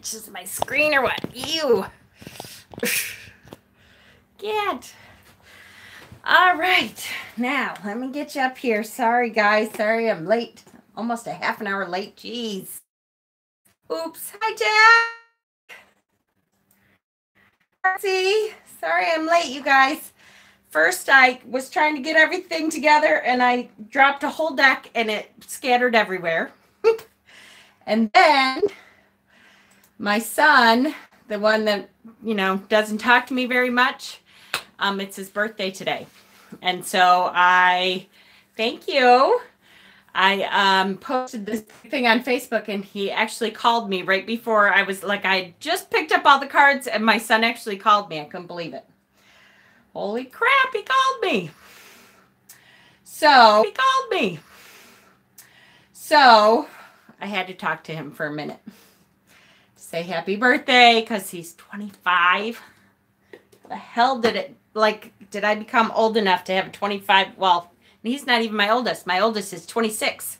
touches my screen or what? Ew. Get. All right. Now, let me get you up here. Sorry, guys. Sorry I'm late. Almost a half an hour late. Jeez. Oops. Hi, Jack. See? Sorry I'm late, you guys. First, I was trying to get everything together, and I dropped a whole deck, and it scattered everywhere. And then my son, the one that, you know, doesn't talk to me very much, it's his birthday today. And so thank you. I posted this thing on Facebook, and he actually called me right before I was like, I just picked up all the cards, and my son actually called me. I couldn't believe it. Holy crap, he called me. So I had to talk to him for a minute. Say happy birthday, because he's 25. The hell did I become old enough to have 25? Well, he's not even my oldest. My oldest is 26.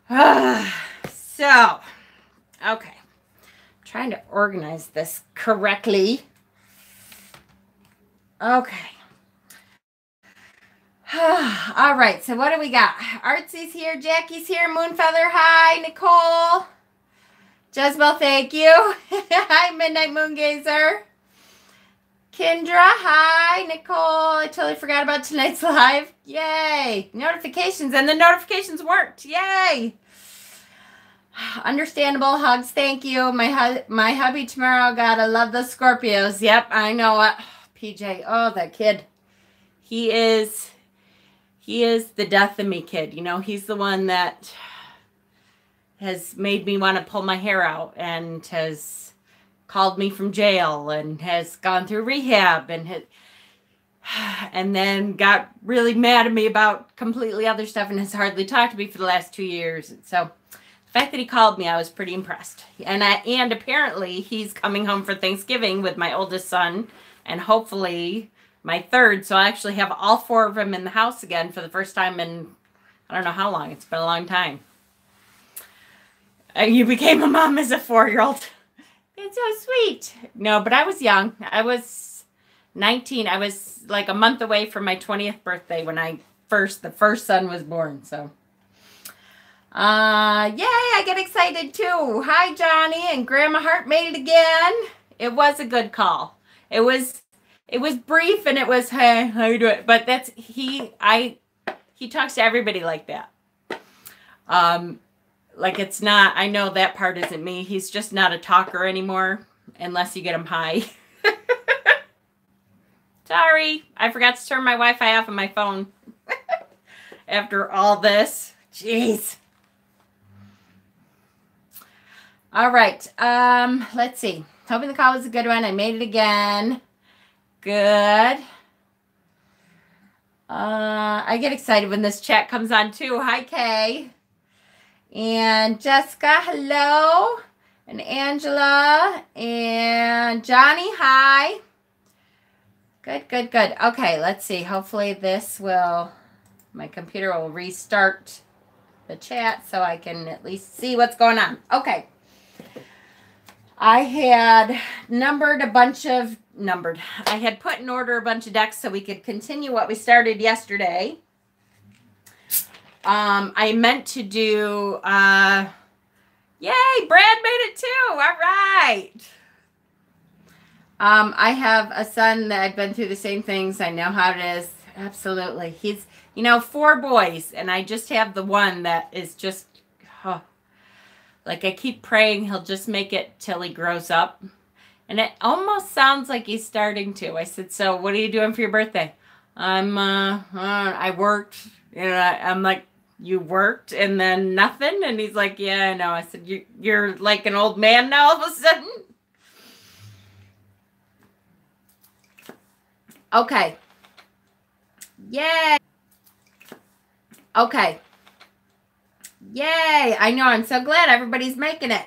So, okay. I'm trying to organize this correctly. Okay. All right, so what do we got? Artsy's here, Jackie's here, Moonfeather, hi, Nicole. Jezebel, thank you. Hi, Midnight Moongazer. Kendra, hi. Nicole, I totally forgot about tonight's live. Yay. Notifications, and the notifications worked. Yay. Understandable. Hugs, thank you. My hubby tomorrow, gotta love the Scorpios. Yep, I know it. PJ, oh, that kid. He is the death of me kid. You know, he's the one that has made me want to pull my hair out, and has called me from jail, and has gone through rehab, and then got really mad at me about completely other stuff, and has hardly talked to me for the last 2 years. And so the fact that he called me, I was pretty impressed. And apparently he's coming home for Thanksgiving with my oldest son, and hopefully my third. So I actually have all 4 of them in the house again for the first time in, I don't know how long. It's been a long time. You became a mom as a 4-year-old. It's so sweet. No, but I was young. I was 19. I was like a month away from my 20th birthday when the first son was born. So, yay, I get excited too. Hi, Johnny, and Grandma Hart made it again. It was a good call. It was brief, and it was, hey, how you doing? But he talks to everybody like that. Like, it's not, I know that part isn't me. He's just not a talker anymore, unless you get him high. Sorry, I forgot to turn my Wi-Fi off on my phone. After all this. Jeez. All right, let's see. Hoping the call was a good one. I made it again. Good. I get excited when this chat comes on too. Hi, Kay. And Jessica, hello. And Angela. And Johnny, hi. Good, good, good. Okay, let's see. Hopefully my computer will restart the chat so I can at least see what's going on. Okay. I had I had put in order a bunch of decks so we could continue what we started yesterday. I meant to do, yay, Brad made it too. All right. I have a son that I've been through the same things. I know how it is. Absolutely. He's, 4 boys, and I just have the one that is just, like, I keep praying he'll just make it till he grows up. And it almost sounds like he's starting to. I said, so what are you doing for your birthday? I worked. I'm like, you worked and then nothing? And he's like, yeah, I know. I said, you're like an old man now all of a sudden? Okay. Yay. Okay. Yay. I know. I'm so glad everybody's making it.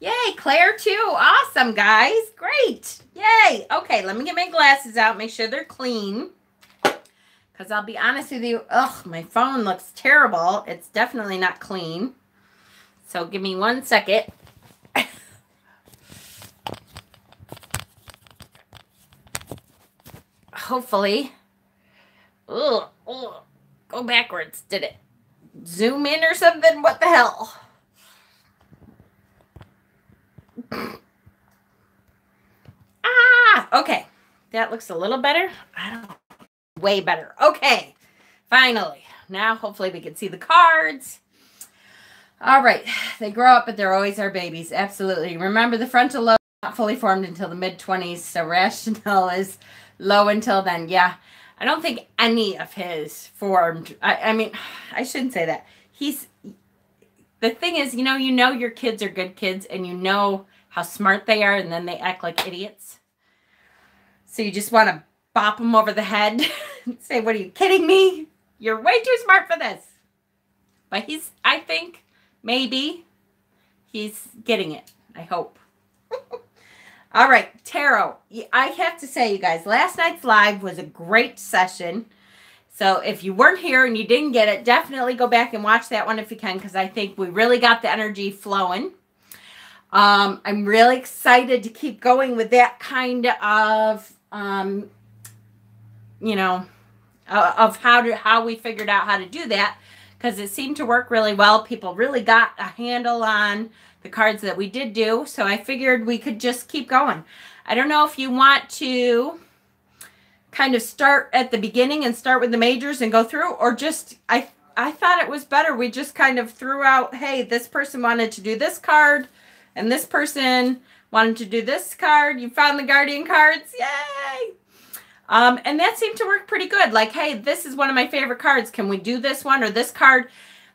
Yay. Claire too. Awesome, guys. Great. Yay. Okay. Let me get my glasses out. Make sure they're clean. Because I'll be honest with you. Ugh, my phone looks terrible. It's definitely not clean. So give me 1 second. Hopefully. Ugh, go backwards. Did it zoom in or something? What the hell? Okay. That looks a little better. I don't know. Way better. Okay. Finally. Now, hopefully we can see the cards. All right. They grow up, but they're always our babies. Absolutely. Remember, the frontal lobe is not fully formed until the mid-20s, so rationale is low until then. Yeah. I don't think any of his formed. I mean, I shouldn't say that. The thing is, you know your kids are good kids, and you know how smart they are, and then they act like idiots. So you just want to bop them over the head and say, what, are you kidding me? You're way too smart for this. But I think, maybe, he's getting it. I hope. All right, tarot. I have to say, you guys, last night's live was a great session. So if you weren't here and you didn't get it, definitely go back and watch that one if you can, because I think we really got the energy flowing. I'm really excited to keep going with that kind of, of how we figured out how to do that, because it seemed to work really well. People really got a handle on the cards that we did do, so I figured we could just keep going. I don't know if you want to kind of start at the beginning and start with the majors and go through, or just, I thought it was better we just kind of threw out, hey, this person wanted to do this card, and this person wanted to do this card. You found the Guardian cards. Yay! And that seemed to work pretty good. Like, hey, this is one of my favorite cards. Can we do this one or this card?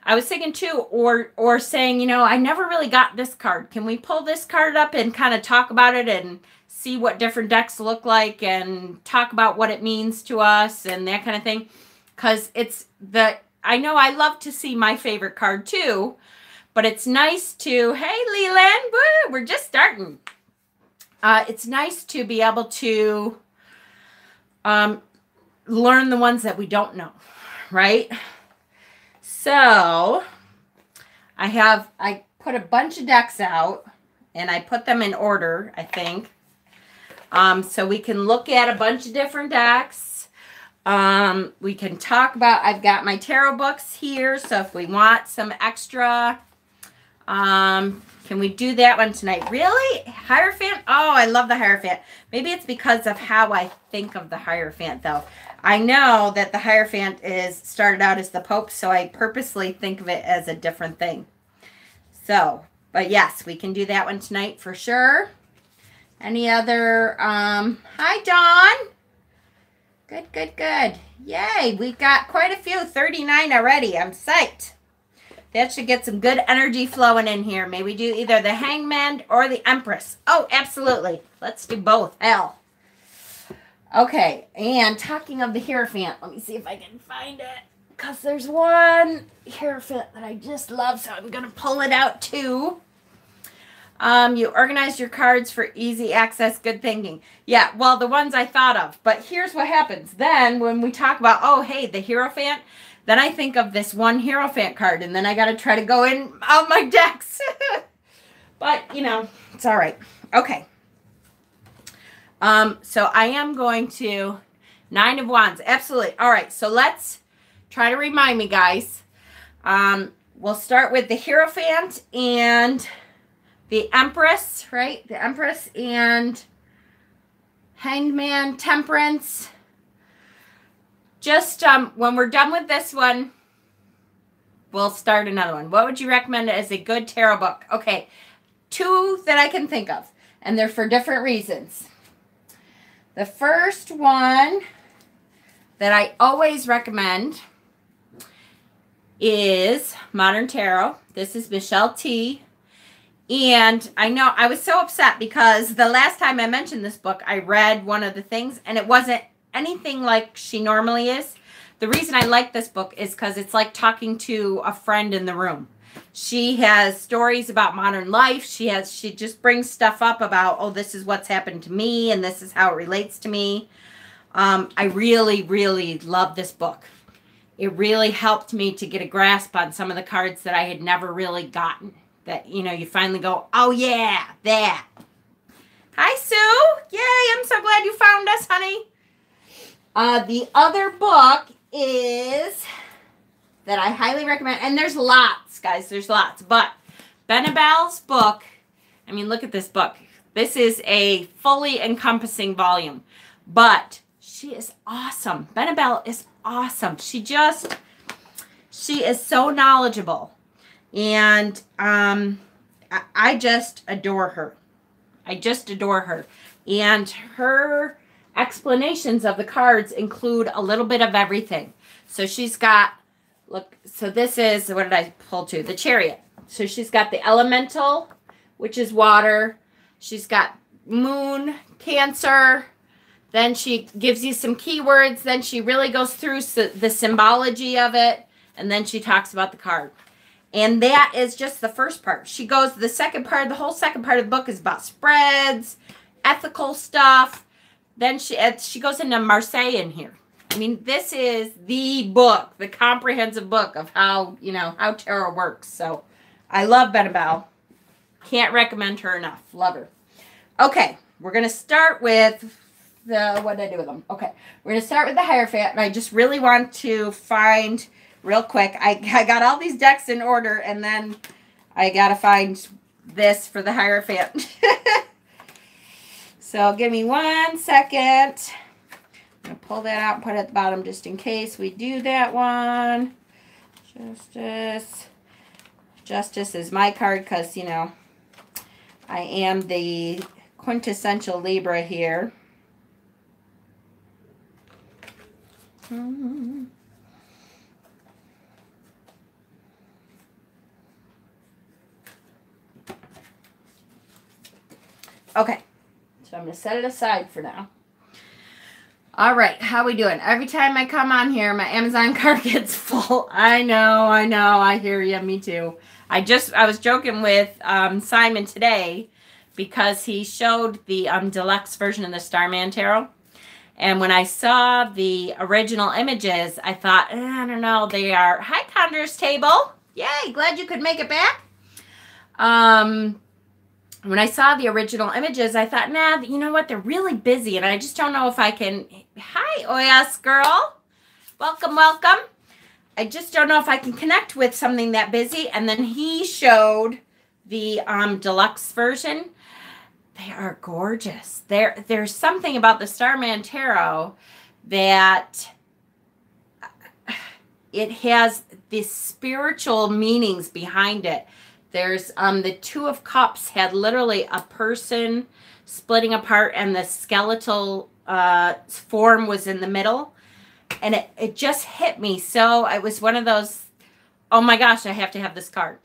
I was thinking too, or saying, I never really got this card. Can we pull this card up and kind of talk about it and see what different decks look like and talk about what it means to us and that kind of thing? Because I know I love to see my favorite card too, but it's nice to, hey, Leland, woo, we're just starting. It's nice to be able to learn the ones that we don't know, right? So I put a bunch of decks out and I put them in order, I think. So we can look at a bunch of different decks. We can talk about, I've got my tarot books here. So if we want some extra, can we do that one tonight? Really? Hierophant? Oh, I love the Hierophant. Maybe it's because of how I think of the Hierophant, though. I know that the Hierophant started out as the Pope, so I purposely think of it as a different thing. So, but yes, we can do that one tonight for sure. Any other, hi, Dawn. Good, good, good. Yay, we got quite a few, 39 already. I'm psyched. That should get some good energy flowing in here. Maybe do either the Hangman or the Empress. Oh, absolutely. Let's do both. Hell. Okay, and talking of the Hierophant, let me see if I can find it. Because there's one Hierophant that I just love, so I'm going to pull it out too. You organize your cards for easy access, good thinking. Yeah, well, the ones I thought of. But here's what happens. Then when we talk about, oh, hey, the Hierophant, then I think of this one Hierophant card, and then I got to try to go in on my decks. But, it's all right. Okay. So I am going to 9 of Wands. Absolutely. All right. So let's try to remind me, guys. We'll start with the Hierophant and the Empress, right? The Empress and Hangman, Temperance. Just when we're done with this one, we'll start another one. What would you recommend as a good tarot book? Okay. 2 that I can think of, and they're for different reasons. The first one that I always recommend is Modern Tarot. This is Michelle T. And I know I was so upset because the last time I mentioned this book, I read one of the things and it wasn't anything like she normally is. The reason I like this book is because it's like talking to a friend in the room. She has stories about modern life. She just brings stuff up about, oh, this is what's happened to me and this is how it relates to me. I really, really love this book. It really helped me to get a grasp on some of the cards that I had never really gotten that, you know, you finally go, oh yeah, that. Hi, Sue. Yay, I'm so glad you found us, honey. The other book is that I highly recommend, and there's lots, guys, there's lots, but Benebel's book, I mean, look at this book. This is a fully encompassing volume, but she is awesome. Benebel is awesome. She is so knowledgeable, and I just adore her. I just adore her. And her explanations of the cards include a little bit of everything. So she's got, look, so this is, what did I pull to? The Chariot. So she's got the Elemental, which is water. She's got Moon, Cancer. Then she gives you some keywords. Then she really goes through the symbology of it. And then she talks about the card. And that is just the first part. She goes, the second part, the whole second part of the book is about spreads, ethical stuff. Then she goes into Marseille in here. I mean, this is the book, the comprehensive book of how, you know, how tarot works. So I love Benebel. Can't recommend her enough. Love her. Okay, we're going to start with what did I do with them? Okay, we're going to start with the Hierophant. And I just really want to find... real quick, I got all these decks in order, and then I got to find this for the Hierophant. So give me 1 second. I'm going to pull that out and put it at the bottom just in case we do that one. Justice. Justice is my card because, you know, I am the quintessential Libra here. Okay, so I'm going to set it aside for now. All right, how we doing? Every time I come on here, my Amazon cart gets full. I know, I hear you, me too. I was joking with Simon today because he showed the deluxe version of the Starman Tarot. And when I saw the original images, I thought, I don't know, they are... Hi, Conjurer's Table. Yay, glad you could make it back. When I saw the original images, I thought, nah, you know what? They're really busy, and I just don't know if I can... Hi, Oyas girl. Welcome, welcome. I just don't know if I can connect with something that busy. And then he showed the deluxe version. They are gorgeous. There's something about the Starman Tarot that it has these spiritual meanings behind it. There's the Two of Cups had literally a person splitting apart, and the skeletal form was in the middle. And it just hit me. So it was one of those, oh my gosh, I have to have this card.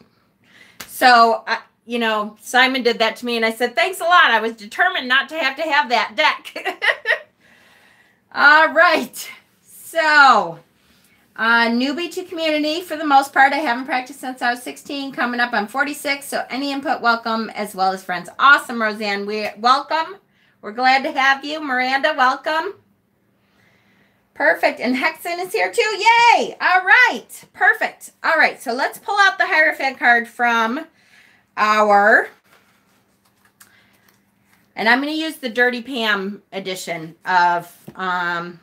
So, you know, Simon did that to me, and I said, thanks a lot. I was determined not to have that deck. All right. So... newbie to community for the most part. I haven't practiced since I was 16. Coming up, I'm 46. So any input, welcome, as well as friends. Awesome, Roseanne. Welcome. We're glad to have you. Miranda, welcome. Perfect. And Hexen is here too. Yay. All right. Perfect. All right. So let's pull out the Hierophant card from our... And I'm going to use the Dirty Pam edition of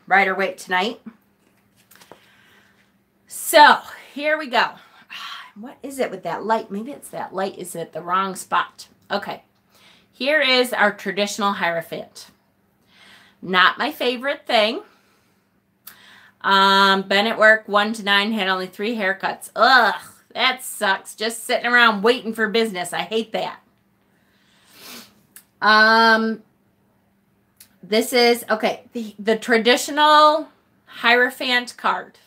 Rider-Waite tonight. So, here we go. What is it with that light? Maybe it's that light is at the wrong spot. Okay. Here is our traditional Hierophant. Not my favorite thing. Been at work 1 to 9, had only 3 haircuts. Ugh, that sucks. Just sitting around waiting for business. I hate that. This is, okay, the traditional Hierophant card.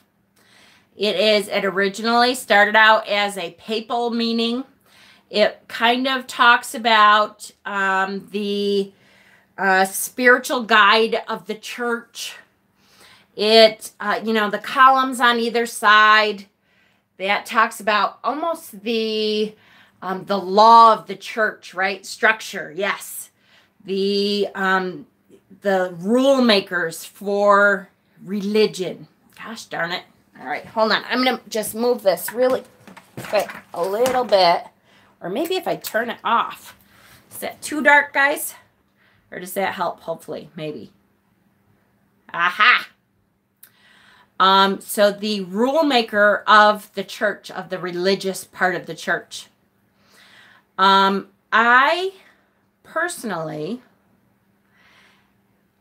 It originally started out as a papal meaning. It kind of talks about the spiritual guide of the church. It, you know, the columns on either side, that talks about almost the law of the church, right? Structure, yes. The rule makers for religion. Gosh darn it. All right, hold on. I'm going to just move this really quick a little bit. Or maybe if I turn it off. Is that too dark, guys? Or does that help? Hopefully, maybe. Aha! So the rule maker of the church, of the religious part of the church. I personally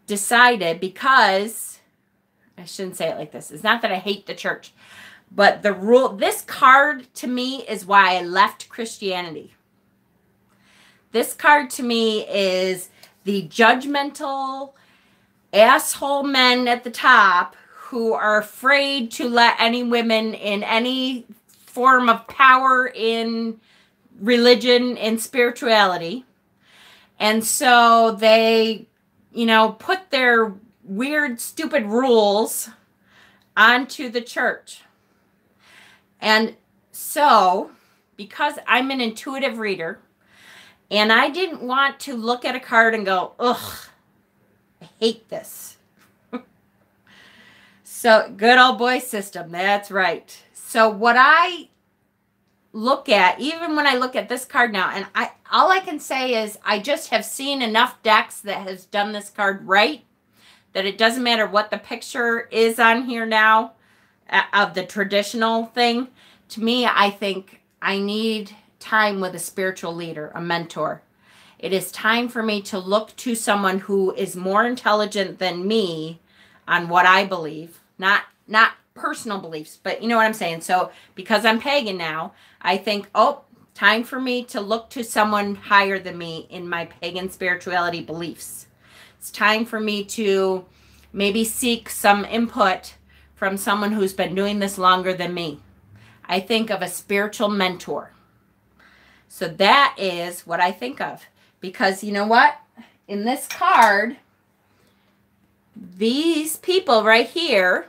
decided, because I shouldn't say it like this. It's not that I hate the church, but the rule, this card to me is why I left Christianity. This card to me is the judgmental asshole men at the top who are afraid to let any women in any form of power in religion and spirituality. And so they, you know, put their weird, stupid rules onto the church. And so, because I'm an intuitive reader, and I didn't want to look at a card and go, ugh, I hate this. So, good old boy system. That's right. So, what I look at, even when I look at this card now, and all I can say is I just have seen enough decks that has done this card right, that it doesn't matter what the picture is on here now of the traditional thing. To me, I think I need time with a spiritual leader, a mentor. It is time for me to look to someone who is more intelligent than me on what I believe. Not personal beliefs, but you know what I'm saying. So because I'm pagan now, I think, oh, time for me to look to someone higher than me in my pagan spirituality beliefs. It's time for me to maybe seek some input from someone who's been doing this longer than me. I think of a spiritual mentor. So that is what I think of. Because you know what? In this card, these people right here,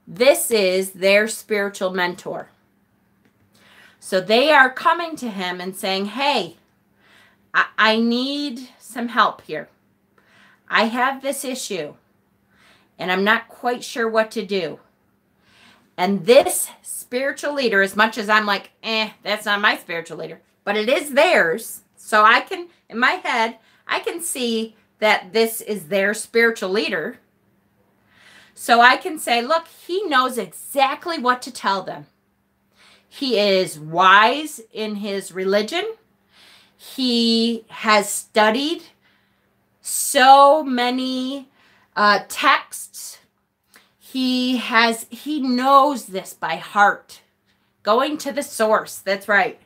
this is their spiritual mentor. So they are coming to him and saying, hey, I need some help here. I have this issue, and I'm not quite sure what to do. And this spiritual leader, as much as I'm like, that's not my spiritual leader, but it is theirs. So I can, in my head, I can see that this is their spiritual leader. So I can say, look, he knows exactly what to tell them. He is wise in his religion. He has studied so many texts. He knows this by heart. Going to the source, that's right.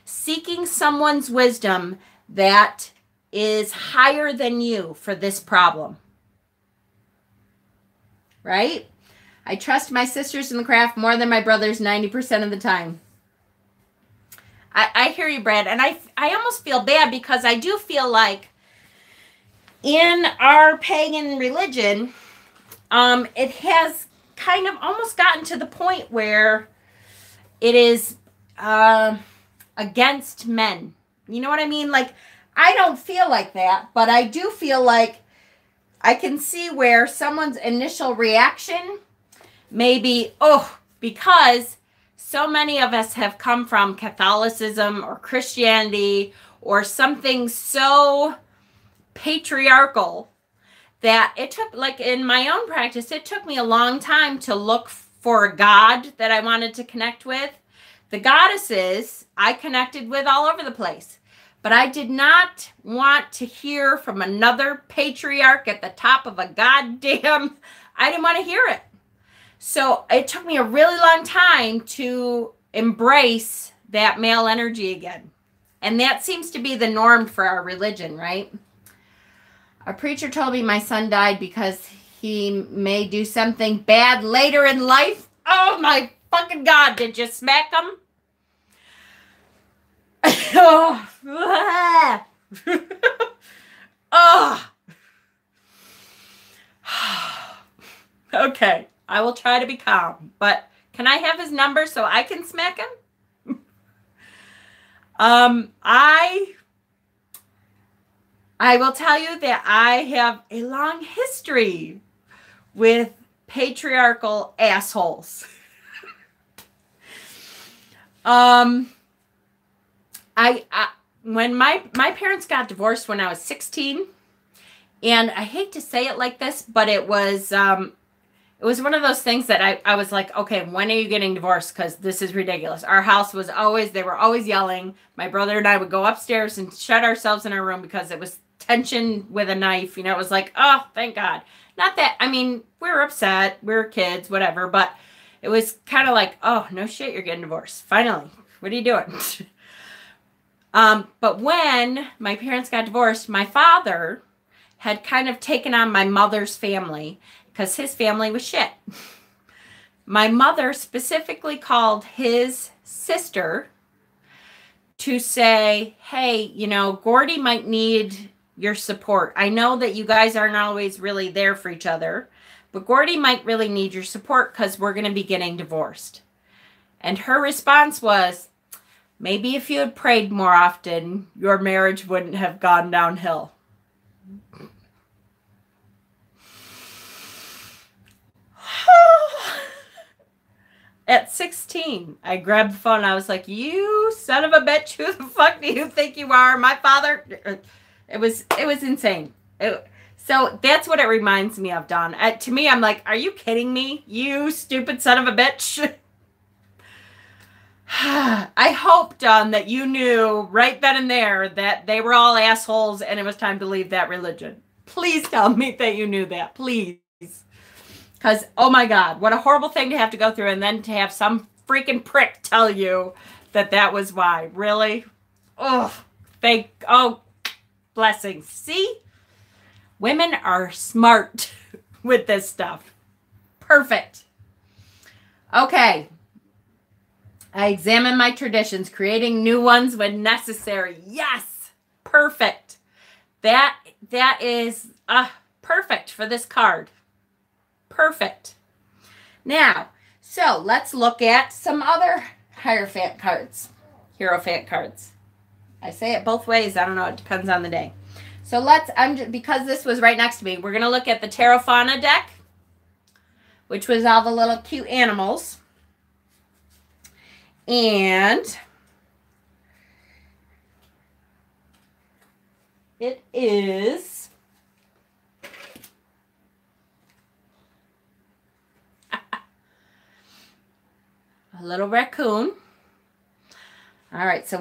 Seeking someone's wisdom that is higher than you for this problem. Right? I trust my sisters in the craft more than my brothers 90% of the time. I hear you, Brad. And I almost feel bad because I do feel like in our pagan religion, it has kind of almost gotten to the point where it is against men. You know what I mean? Like, I don't feel like that, but I do feel like I can see where someone's initial reaction may be, oh, because so many of us have come from Catholicism or Christianity or something so patriarchal that it took, like in my own practice, it took me a long time to look for a God that I wanted to connect with. The goddesses I connected with all over the place. But I did not want to hear from another patriarch at the top of a goddamn, I didn't want to hear it. So it took me a really long time to embrace that male energy again. And that seems to be the norm for our religion, right? A preacher told me my son died because he may do something bad later in life. Oh my fucking God, did you smack him? Oh. Oh. Okay, I will try to be calm, but can I have his number so I can smack him? I will tell you that I have a long history with patriarchal assholes. I when my parents got divorced when I was 16, and I hate to say it like this, but it was one of those things that I was like, okay, when are you getting divorced? Because this is ridiculous. Our house was always, they were always yelling. My brother and I would go upstairs and shut ourselves in our room because it was tension with a knife. You know, it was like, oh, thank God. Not that, I mean, we were upset. We were kids, whatever. But it was kind of like, oh, no shit, you're getting divorced. Finally. What are you doing? But when my parents got divorced, my father had kind of taken on my mother's family because his family was shit. My mother specifically called his sister to say, hey, you know, Gordy might need your support. I know that you guys aren't always really there for each other, but Gordy might really need your support because we're going to be getting divorced. And her response was, maybe if you had prayed more often, your marriage wouldn't have gone downhill. At 16, I grabbed the phone and I was like, you son of a bitch, who the fuck do you think you are? My father. It was insane. So that's what it reminds me of, Dawn. To me, I'm like, are you kidding me? You stupid son of a bitch. I hope, Dawn, that you knew right then and there that they were all assholes and it was time to leave that religion. Please tell me that you knew that. Please. Because, oh my God, what a horrible thing to have to go through and then to have some freaking prick tell you that that was why. Really? Oh, blessings. See? Women are smart with this stuff. Perfect. Okay. I examine my traditions, creating new ones when necessary. Yes. Perfect. That is perfect for this card. Perfect. Now, so let's look at some other Hierophant cards. Hierophant cards. I say it both ways. I don't know. It depends on the day. So because this was right next to me, we're going to look at the Hierophant deck, which was all the little cute animals. And it is a little raccoon. All right, so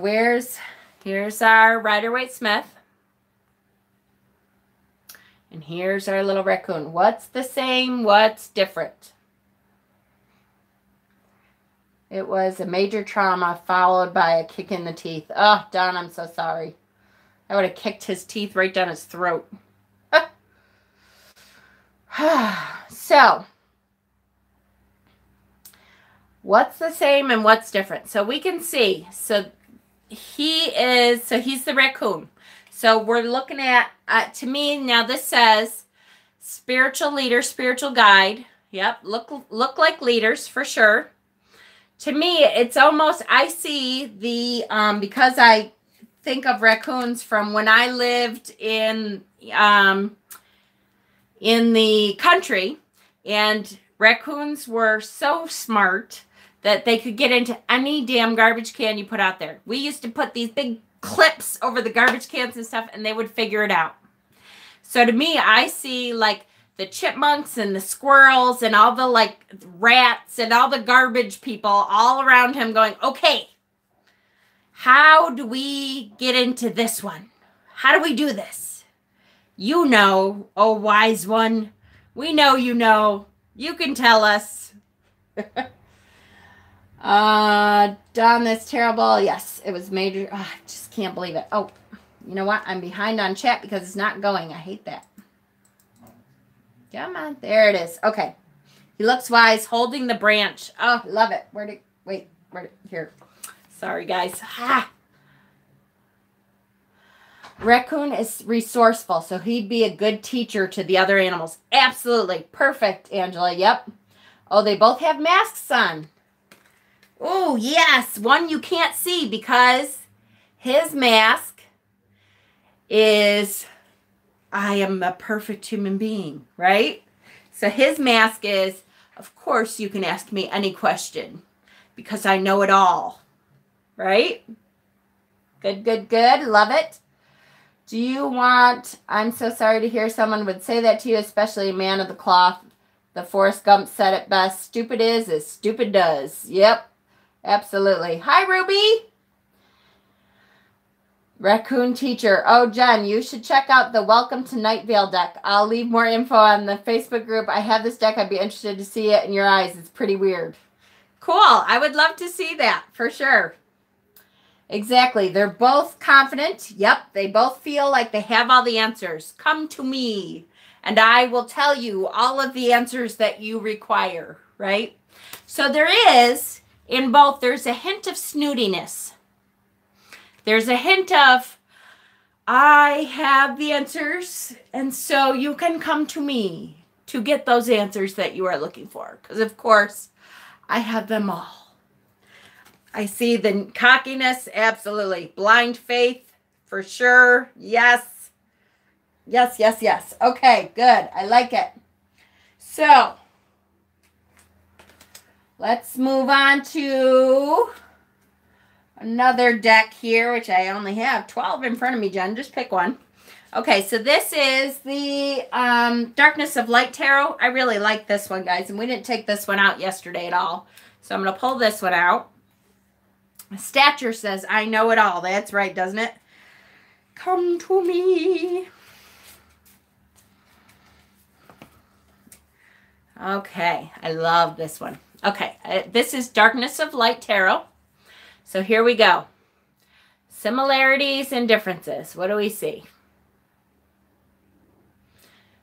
here's our Rider-Waite-Smith. And here's our little raccoon. What's the same? What's different? It was a major trauma followed by a kick in the teeth. Oh, Don, I'm so sorry. I would have kicked his teeth right down his throat. So, what's the same and what's different? So we can see. So he's the raccoon. So we're looking at, to me, now this says spiritual leader, spiritual guide. Yep, look like leaders for sure. To me, it's almost, I see the, because I think of raccoons from when I lived in the country, and raccoons were so smart that they could get into any damn garbage can you put out there. We used to put these big clips over the garbage cans and stuff, and they would figure it out. So to me, I see like the chipmunks and the squirrels and all the like rats and all the garbage people all around him going, okay, how do we get into this one? How do we do this? You know, oh wise one, we know you know. You can tell us. Done this terrible. Yes, it was major. Oh, I just can't believe it. Oh, you know what? I'm behind on chat because it's not going. I hate that. Come on. There it is. Okay. He looks wise, holding the branch. Oh, love it. Here. Sorry, guys. Raccoon is resourceful, so he'd be a good teacher to the other animals. Absolutely. Perfect, Angela. Yep. Oh, they both have masks on. Oh, yes. One you can't see because his mask is, I am a perfect human being, right? So his mask is, of course you can ask me any question because I know it all, right? Good, good, good. Love it. Do you want, I'm so sorry to hear someone would say that to you, especially a man of the cloth. The Forrest Gump said it best. Stupid is as stupid does. Yep, absolutely. Hi, Ruby. Raccoon teacher. Oh, Jen, you should check out the Welcome to Night Vale deck. I'll leave more info on the Facebook group. I have this deck. I'd be interested to see it in your eyes. It's pretty weird. Cool. I would love to see that for sure. Exactly. They're both confident. Yep. They both feel like they have all the answers. Come to me and I will tell you all of the answers that you require, right? So there is, in both, there's a hint of snootiness. There's a hint of, I have the answers, and so you can come to me to get those answers that you are looking for. Because, of course, I have them all. I see the cockiness, absolutely. Blind faith, for sure. Yes. Yes, yes, yes. Okay, good. I like it. So, let's move on to another deck here, which I only have 12 in front of me, Jen. Just pick one. Okay, so this is the Darkness of Light Tarot. I really like this one, guys, and we didn't take this one out yesterday at all. So I'm going to pull this one out. Stature says, I know it all. That's right, doesn't it? Come to me. Okay, I love this one. Okay, this is Darkness of Light Tarot. So here we go. Similarities and differences. What do we see?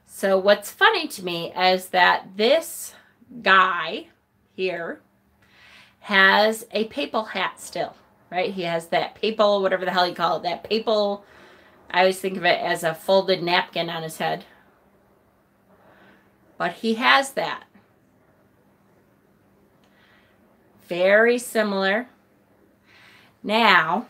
So what's funny to me is that this guy here has a papal hat still, right? He has that papal, whatever the hell you call it, that papal, I always think of it as a folded napkin on his head. But he has that. Very similar. Now,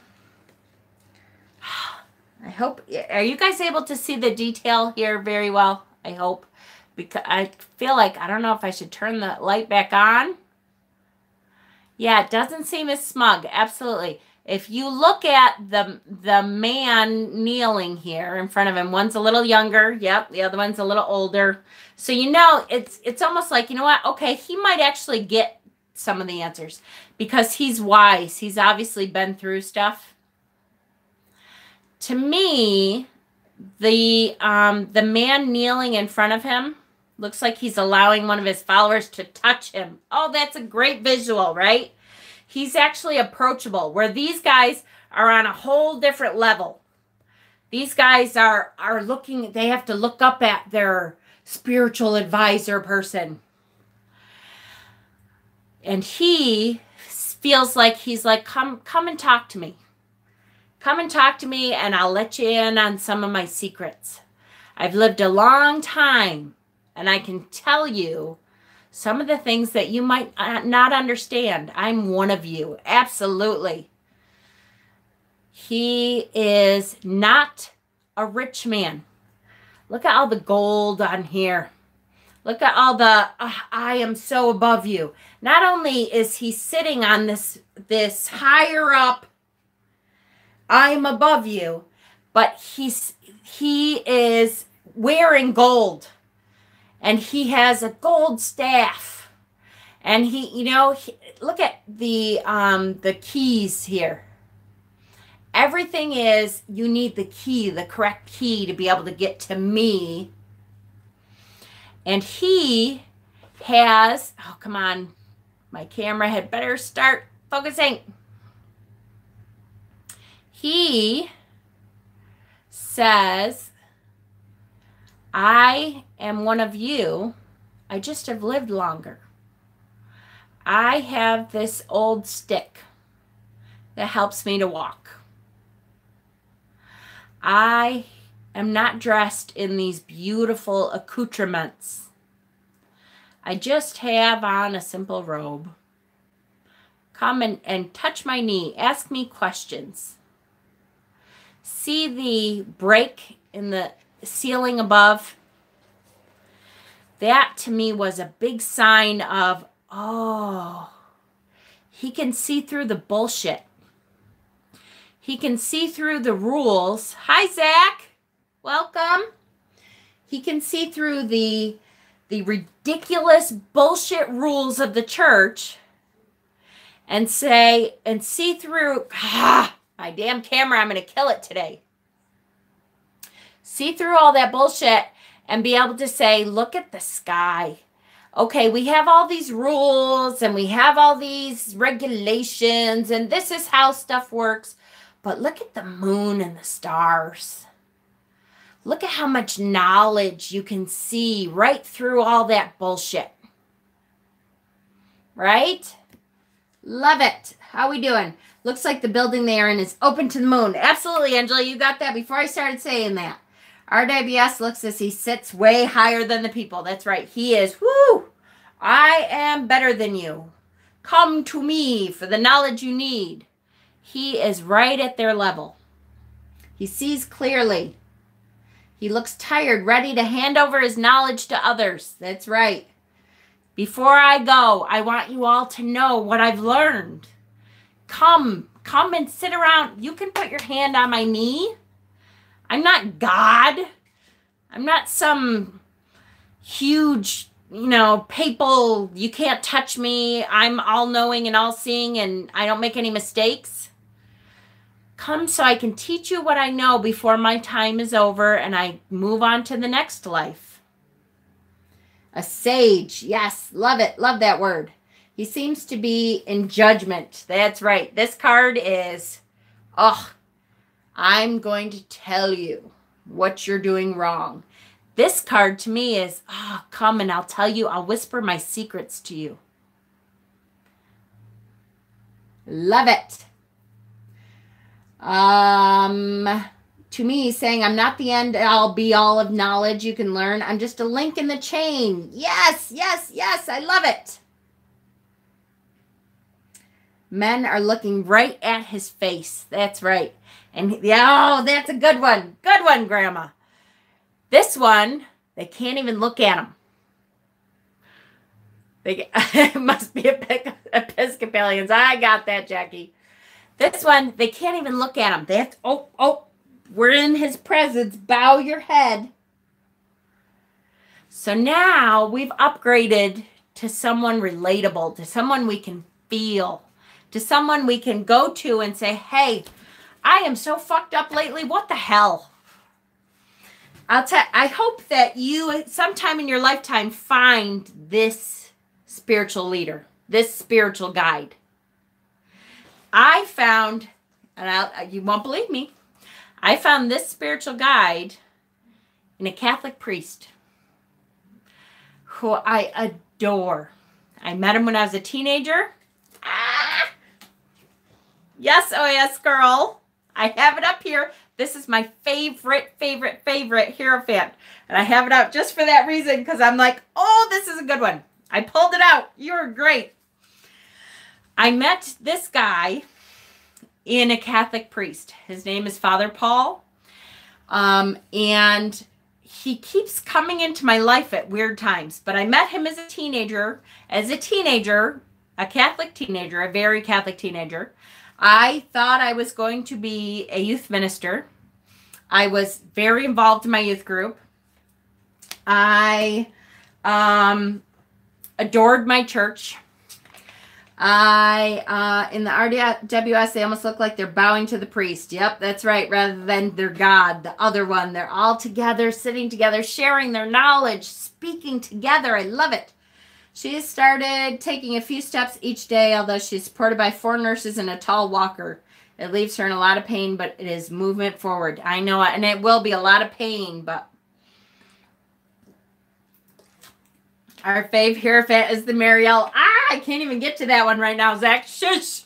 I hope, are you guys able to see the detail here very well? I hope. Because I feel like, I don't know if I should turn the light back on. Yeah, it doesn't seem as smug. Absolutely. If you look at the man kneeling here in front of him, one's a little younger. Yep, the other one's a little older. So you know, it's almost like, you know what? Okay, he might actually get some of the answers because he's wise. He's obviously been through stuff. To me, the man kneeling in front of him looks like he's allowing one of his followers to touch him. Oh, that's a great visual, right? He's actually approachable, where these guys are on a whole different level. These guys are looking, they have to look up at their spiritual advisor person. And he feels like he's like, come and talk to me. Come and talk to me and I'll let you in on some of my secrets. I've lived a long time and I can tell you some of the things that you might not understand. I'm one of you. Absolutely. He is not a rich man. Look at all the gold on here. Look at all the, I am so above you. Not only is he sitting on this higher up, I'm above you, but he is wearing gold. And he has a gold staff. And he, you know, look at the keys here. Everything is, you need the key, the correct key to be able to get to me. And he has, oh, come on. My camera had better start focusing. He says, I am one of you. I just have lived longer. I have this old stick that helps me to walk. I am not dressed in these beautiful accoutrements. I just have on a simple robe. Come and touch my knee. Ask me questions. See the break in the ceiling above? That to me was a big sign of, oh, he can see through the bullshit. He can see through the rules. Hi, Zach. Welcome. He can see through the ridiculous bullshit rules of the church and see through, my damn camera, I'm going to kill it today. See through all that bullshit and be able to say, look at the sky. Okay, we have all these rules and we have all these regulations and this is how stuff works. But look at the moon and the stars. Look at how much knowledge you can see right through all that bullshit. Right? Love it. How we doing? Looks like the building they are in is open to the moon. Absolutely, Angela. You got that before I started saying that. RWS looks as he sits way higher than the people. That's right. He is. Woo! I am better than you. Come to me for the knowledge you need. He is right at their level. He sees clearly. He looks tired, ready to hand over his knowledge to others. That's right. Before I go, I want you all to know what I've learned. Come and sit around. You can put your hand on my knee. I'm not God. I'm not some huge, papal, you can't touch me. I'm all-knowing and all-seeing and I don't make any mistakes. Come so I can teach you what I know before my time is over and I move on to the next life. A sage. Yes, love it. Love that word. He seems to be in judgment. That's right. This card is, I'm going to tell you what you're doing wrong. This card to me is, come and I'll tell you. I'll whisper my secrets to you. Love it. To me, he's saying, I'm not the end all be all of knowledge you can learn. I'm just a link in the chain. Yes, yes, yes. I love it. Men are looking right at his face. That's right. And that's a good one. Good one, Grandma. This one, they can't even look at him. It must be Episcopalians. I got that, Jackie. This one, they can't even look at him. They have to, we're in his presence. Bow your head. So now we've upgraded to someone relatable, to someone we can feel, to someone we can go to and say, hey, I am so fucked up lately. What the hell? I hope that you sometime in your lifetime find this spiritual leader, this spiritual guide. I found, and you won't believe me, I found this spiritual guide in a Catholic priest who I adore. I met him when I was a teenager. Yes, oh yes, girl. I have it up here. This is my favorite Hierophant. And I have it out just for that reason because I'm like, this is a good one. I pulled it out. You're great. I met this guy in a Catholic priest. His name is Father Paul. And he keeps coming into my life at weird times. But I met him as a teenager, a Catholic teenager, a very Catholic teenager. I thought I was going to be a youth minister. I was very involved in my youth group. I adored my church. In the RWS, they almost look like they're bowing to the priest. Yep, that's right. Rather than their God, the other one. They're all together, sitting together, sharing their knowledge, speaking together. I love it. She has started taking a few steps each day, although she's supported by 4 nurses and a tall walker. It leaves her in a lot of pain, but it is movement forward. I know it, and it will be a lot of pain, but our fave Hierophant is the Marielle. I can't even get to that one right now, Zach. Shush!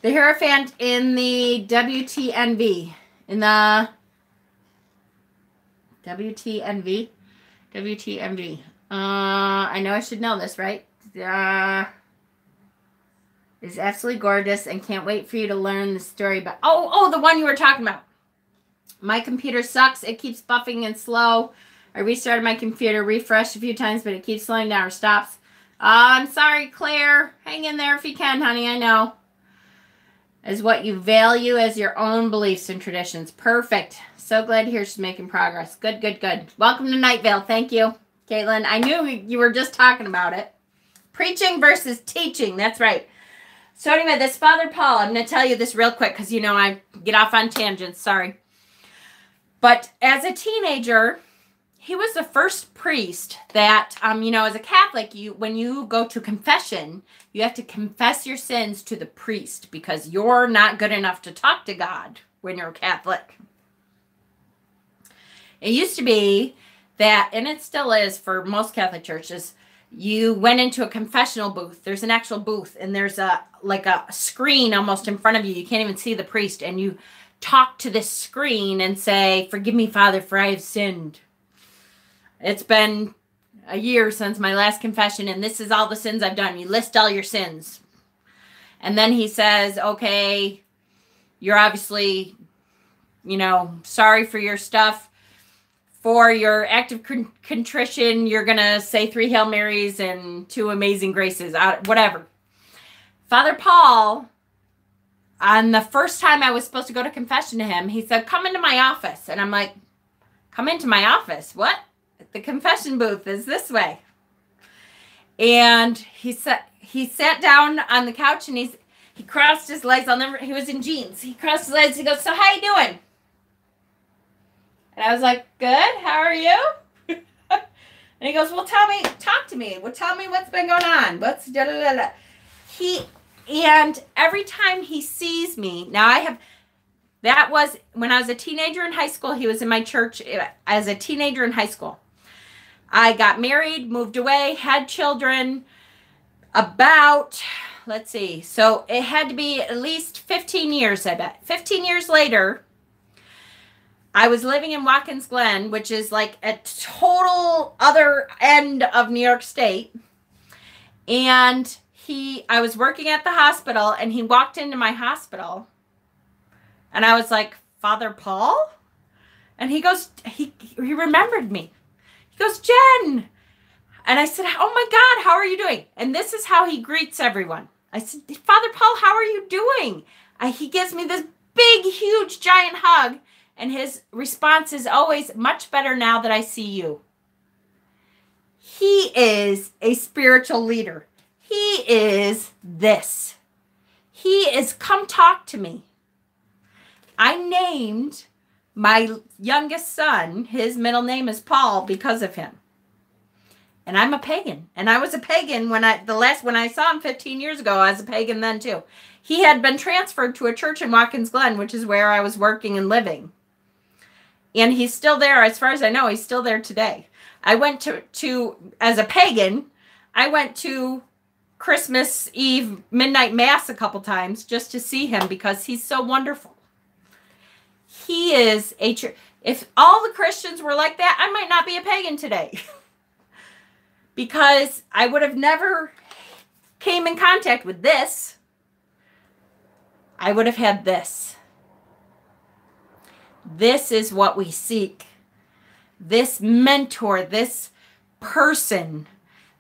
The Hierophant in the WTNV. In the WTNV? WTNV. I know I should know this, right? Is absolutely gorgeous and can't wait for you to learn the story about... the one you were talking about. My computer sucks. It keeps buffing and slow. I restarted my computer, refreshed a few times, but it keeps slowing down or stops. I'm sorry, Claire. Hang in there if you can, honey. I know. is what you value as your own beliefs and traditions. Perfect. So glad to hear she's making progress. Good, good, good. Welcome to Night Vale. Thank you, Caitlin. I knew you were just talking about it. Preaching versus teaching. That's right. So anyway, this Father Paul, I'm going to tell you this real quick because, you know, I get off on tangents. Sorry. But as a teenager, he was the first priest that, you know, as a Catholic, when you go to confession, you have to confess your sins to the priest because you're not good enough to talk to God when you're a Catholic. It used to be that, and it still is for most Catholic churches, you went into a confessional booth. There's an actual booth, and there's like a screen almost in front of you. You can't even see the priest, and you talk to this screen and say, "Forgive me, Father, for I have sinned. It's been a year since my last confession, and this is all the sins I've done." You list all your sins. And then he says, "Okay, you're obviously, you know, sorry for your stuff. For your act of contrition, you're going to say 3 Hail Marys and 2 Amazing Graces," whatever. Father Paul, on the first time I was supposed to go to confession to him, he said, "Come into my office." And I'm like, "Come into my office? What? The confession booth is this way." And he sat down on the couch and he crossed his legs. He was in jeans. He crossed his legs. He goes, "So how you doing?" And I was like, "Good. How are you?" And he goes, "Well, talk to me. Well, tell me what's been going on. What's da da da da." And every time he sees me, that was when I was a teenager in high school. He was in my church as a teenager in high school. I got married, moved away, had children about, let's see, so it had to be at least 15 years, I bet. 15 years later, I was living in Watkins Glen, which is like a total other end of New York State. And I was working at the hospital, and he walked into my hospital. And I was like, "Father Paul?" And he goes, he remembered me. He goes, "Jen." And I said, "Oh my God, how are you doing?" And this is how he greets everyone. I said, "Father Paul, how are you doing?" He gives me this big, huge, giant hug. And his response is always, "Much better now that I see you." He is a spiritual leader. He is this. He is, "Come talk to me." I named my youngest son, his middle name is Paul, because of him. And I'm a pagan. And I was a pagan when I saw him 15 years ago, I was a pagan then too. He had been transferred to a church in Watkins Glen, which is where I was working and living. And he's still there. As far as I know, he's still there today. I went to as a pagan, I went to Christmas Eve midnight mass a couple times just to see him because he's so wonderful. He is if all the Christians were like that, I might not be a pagan today. Because I would have never came in contact with this. I would have had this. This is what we seek. This mentor, this person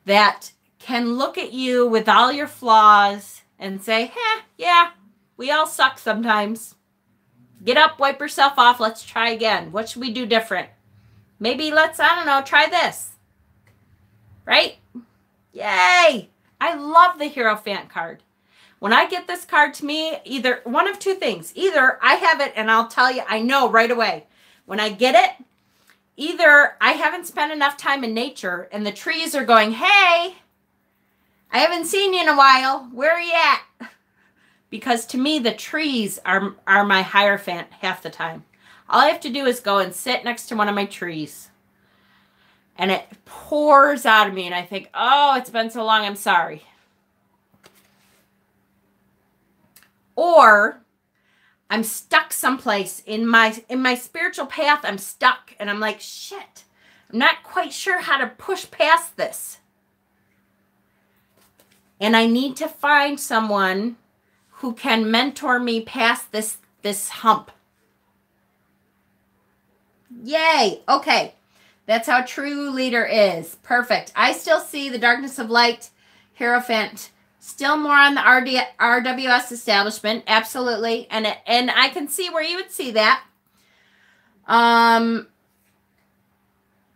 that can look at you with all your flaws and say, yeah, we all suck sometimes. Get up, wipe yourself off, let's try again. What should we do different? Maybe let's, I don't know, try this. Right? Yay! I love the Hierophant card. When I get this card to me, either one of two things. Either I have it and I'll tell you, I know right away. When I get it, either I haven't spent enough time in nature and the trees are going, "Hey, I haven't seen you in a while. Where are you at?" Because to me, the trees are my Hierophant half the time. All I have to do is go and sit next to one of my trees. And it pours out of me and I think, "Oh, it's been so long, I'm sorry." Or I'm stuck someplace in my spiritual path. I'm stuck and I'm like, shit, I'm not quite sure how to push past this. And I need to find someone who can mentor me past this hump. Yay. Okay. That's how a true leader is. Perfect. I still see the darkness of light, Hierophant, Still more on the RWS establishment, absolutely, and I can see where you would see that.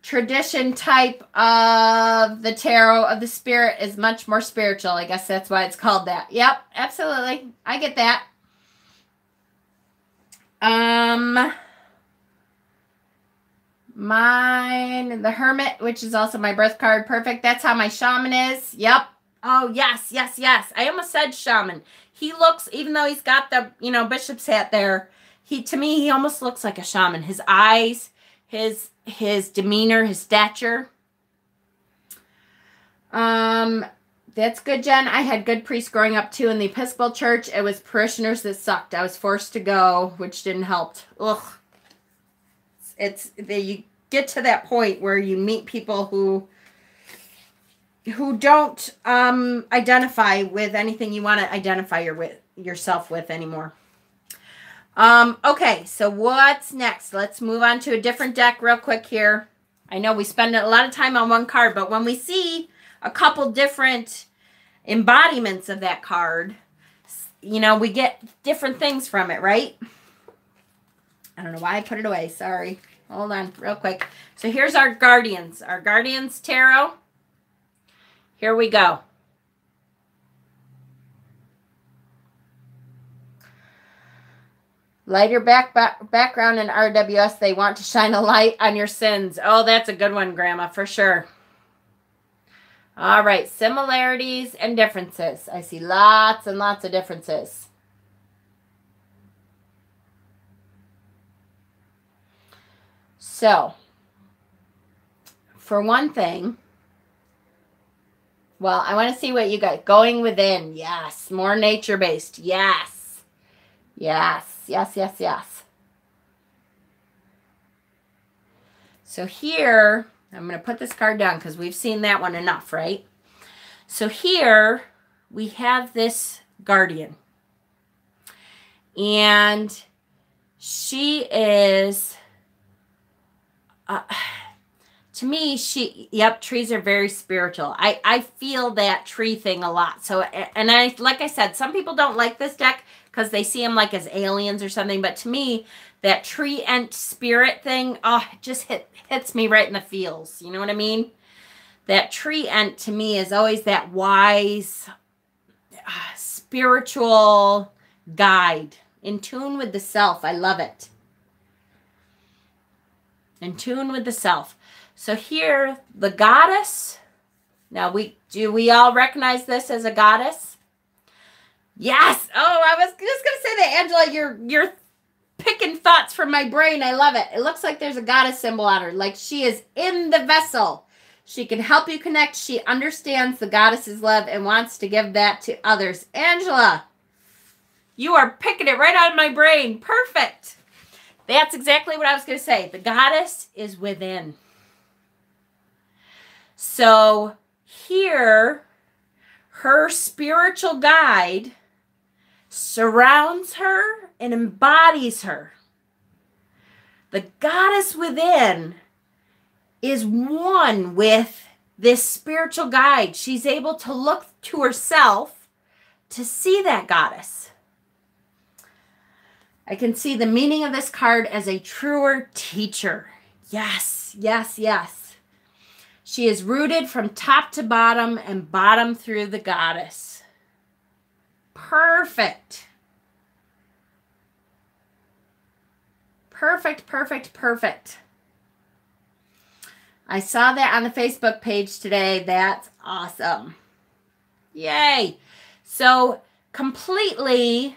Tradition type of the tarot of the spirit is much more spiritual. I guess that's why it's called that. Yep, absolutely. I get that. Mine, the Hermit, which is also my birth card. Perfect. That's how my shaman is. Yep. Oh, yes, yes, yes. I almost said shaman. He looks, even though he's got the, bishop's hat there, to me, he almost looks like a shaman. His eyes, his demeanor, his stature. That's good, Jen. I had good priests growing up, too, in the Episcopal Church. It was parishioners that sucked. I was forced to go, which didn't help. Ugh. You get to that point where you meet people who don't identify with anything you want to identify yourself with anymore. Okay, so what's next? Let's move on to a different deck real quick here. I know we spend a lot of time on one card, but when we see a couple different embodiments of that card, we get different things from it, right? I don't know why I put it away. Sorry. Hold on real quick. So here's our Guardians. Our Guardians Tarot. Here we go. Lighter background in RWS. They want to shine a light on your sins. Oh, that's a good one, Grandma, for sure. All right. Similarities and differences. I see lots and lots of differences. So, for one thing, well, I want to see what you got. Going within. Yes. More nature-based. Yes. Yes. Yes, yes, yes. So here, I'm going to put this card down because we've seen that one enough, right? So here, we have this Guardian. And she is... to me, trees are very spiritual. I feel that tree thing a lot. So, and like I said, some people don't like this deck because they see them like as aliens or something. But to me, that tree ent spirit thing, it just hits me right in the feels. You know what I mean? That tree ent to me is always that wise, spiritual guide, in tune with the self. I love it. In tune with the self. So here, the goddess. Now, do we all recognize this as a goddess? Yes. Oh, I was just going to say that, Angela. You're picking thoughts from my brain. I love it. It looks like there's a goddess symbol on her. Like she is in the vessel. She can help you connect. She understands the goddess's love and wants to give that to others. Angela, you are picking it right out of my brain. Perfect. That's exactly what I was going to say. The goddess is within. So here, her spiritual guide surrounds her and embodies her. The goddess within is one with this spiritual guide. She's able to look to herself to see that goddess. I can see the meaning of this card as a truer teacher. Yes, yes, yes. She is rooted from top to bottom and bottom through the goddess. Perfect. Perfect, perfect, perfect. I saw that on the Facebook page today. That's awesome. Yay. So completely...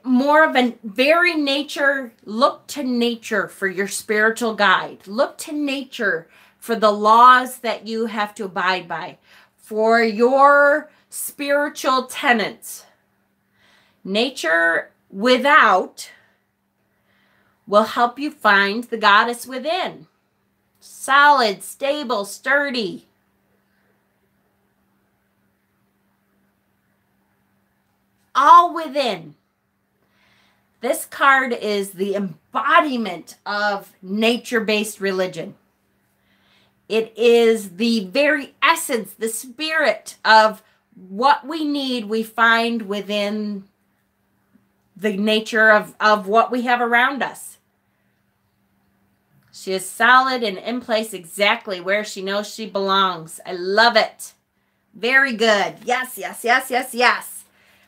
more of a very nature, look to nature for your spiritual guide. Look to nature for the laws that you have to abide by, for your spiritual tenets. Nature without will help you find the goddess within. Solid, stable, sturdy. All within. This card is the embodiment of nature-based religion. It is the very essence, the spirit of what we need, we find within the nature of what we have around us. She is solid and in place exactly where she knows she belongs. I love it. Very good. Yes, yes, yes, yes, yes.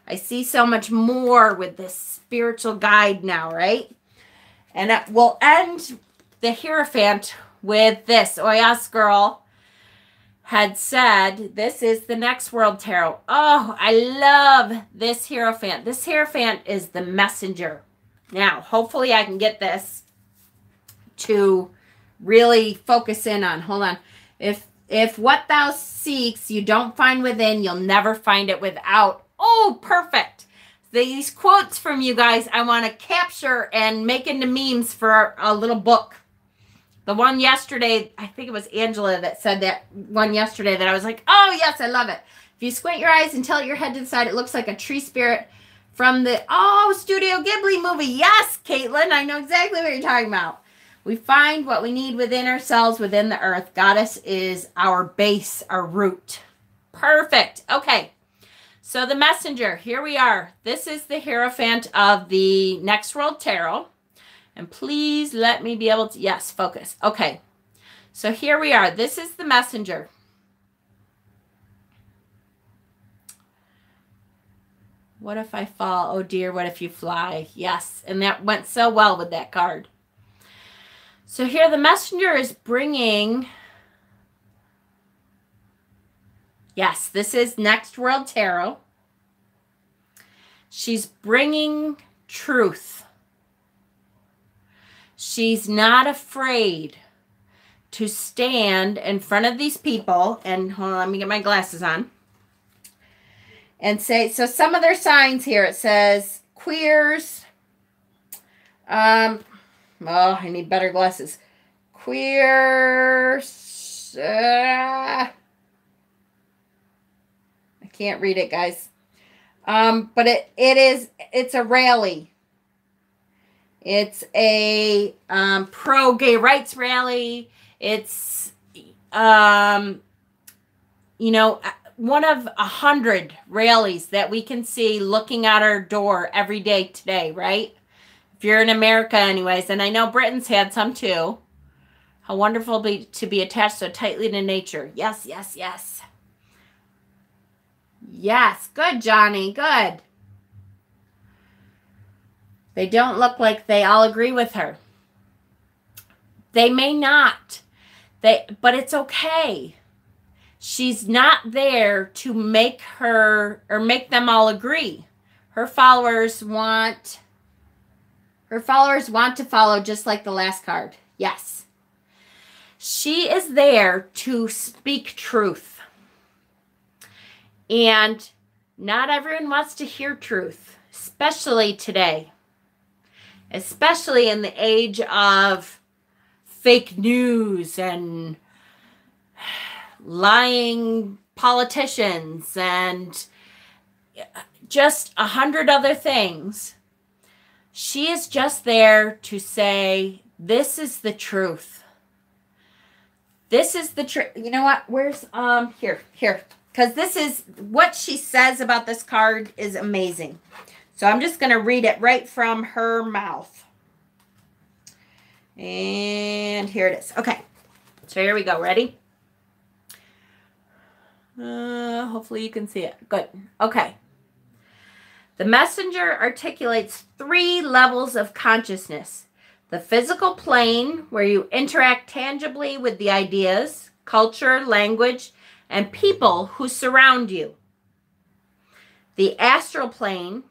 I see so much more with this spiritual guide now, right? And we'll end the Hierophant with this. Oyas Girl had said, this is the Next World Tarot. Oh, I love this Hierophant. This Hierophant is the messenger. Now, hopefully I can get this to really focus in on. Hold on. If what thou seeks you don't find within, you'll never find it without. Oh, perfect. These quotes from you guys I want to capture and make into memes for a little book. The one yesterday, I think it was Angela that said that one yesterday that I was like, oh, yes, I love it. If you squint your eyes and tilt your head to the side, it looks like a tree spirit from the, Studio Ghibli movie. Yes, Caitlin, I know exactly what you're talking about. We find what we need within ourselves, within the earth. Goddess is our base, our root. Perfect. Okay. So the messenger, here we are. This is the Hierophant of the Next World Tarot. And please let me be able to, yes, focus. Okay. So here we are. This is the messenger. What if I fall? Oh dear, what if you fly? Yes. And that went so well with that card. So here the messenger is bringing, yes, this is Next World Tarot. She's bringing truth. She's not afraid to stand in front of these people, and hold on, let me get my glasses on, and say, so some of their signs here, it says queers, oh, I need better glasses, queers, I can't read it, guys, but it's a rally. It's a pro-gay rights rally. It's, one of 100 rallies that we can see looking at our door every day today, right? If you're in America anyways, and I know Britain's had some too. How wonderful to be attached so tightly to nature. Yes, yes, yes. Yes, good, Johnny, good. They don't look like they all agree with her. They may not. But it's okay. She's not there to make her or make them all agree. Her followers want to follow, just like the last card. Yes. She is there to speak truth. And not everyone wants to hear truth, especially today. Especially in the age of fake news and lying politicians and just 100 other things. She is just there to say, this is the truth. This is the truth. You know what? Where's, here. Because this is, what she says about this card is amazing. So I'm just going to read it right from her mouth. And here it is. Okay. So here we go. Ready? Hopefully you can see it. Good. Okay. The messenger articulates 3 levels of consciousness. The physical plane, where you interact tangibly with the ideas, culture, language, and people who surround you. The astral plane,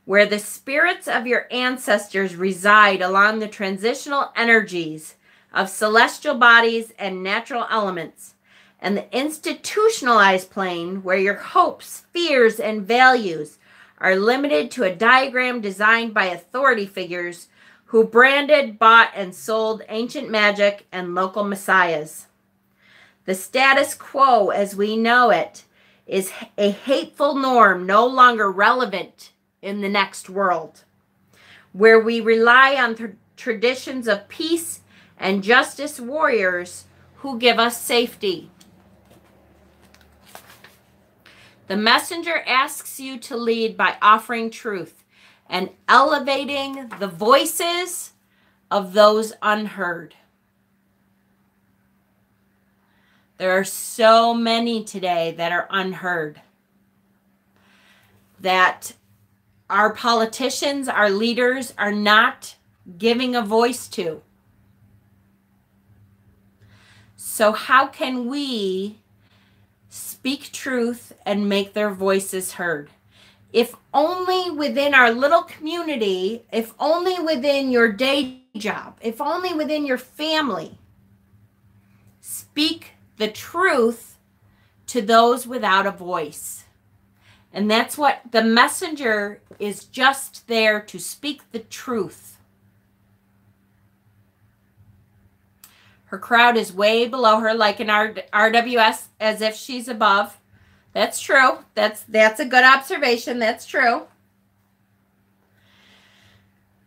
where the spirits of your ancestors reside along the transitional energies of celestial bodies and natural elements, and the institutionalized plane, where your hopes, fears, and values are limited to a diagram designed by authority figures who branded, bought, and sold ancient magic and local messiahs. The status quo as we know it is a hateful norm no longer relevant in the next world, where we rely on traditions of peace and justice warriors who give us safety. The messenger asks you to lead by offering truth and elevating the voices of those unheard. There are so many today that are unheard, that our politicians, our leaders are not giving a voice to. So how can we speak truth and make their voices heard? If only within our little community, if only within your day job, if only within your family, speak the truth to those without a voice. And that's what the messenger is, just there to speak the truth. Her crowd is way below her, like an RWS, as if she's above. That's true. That's a good observation. That's true.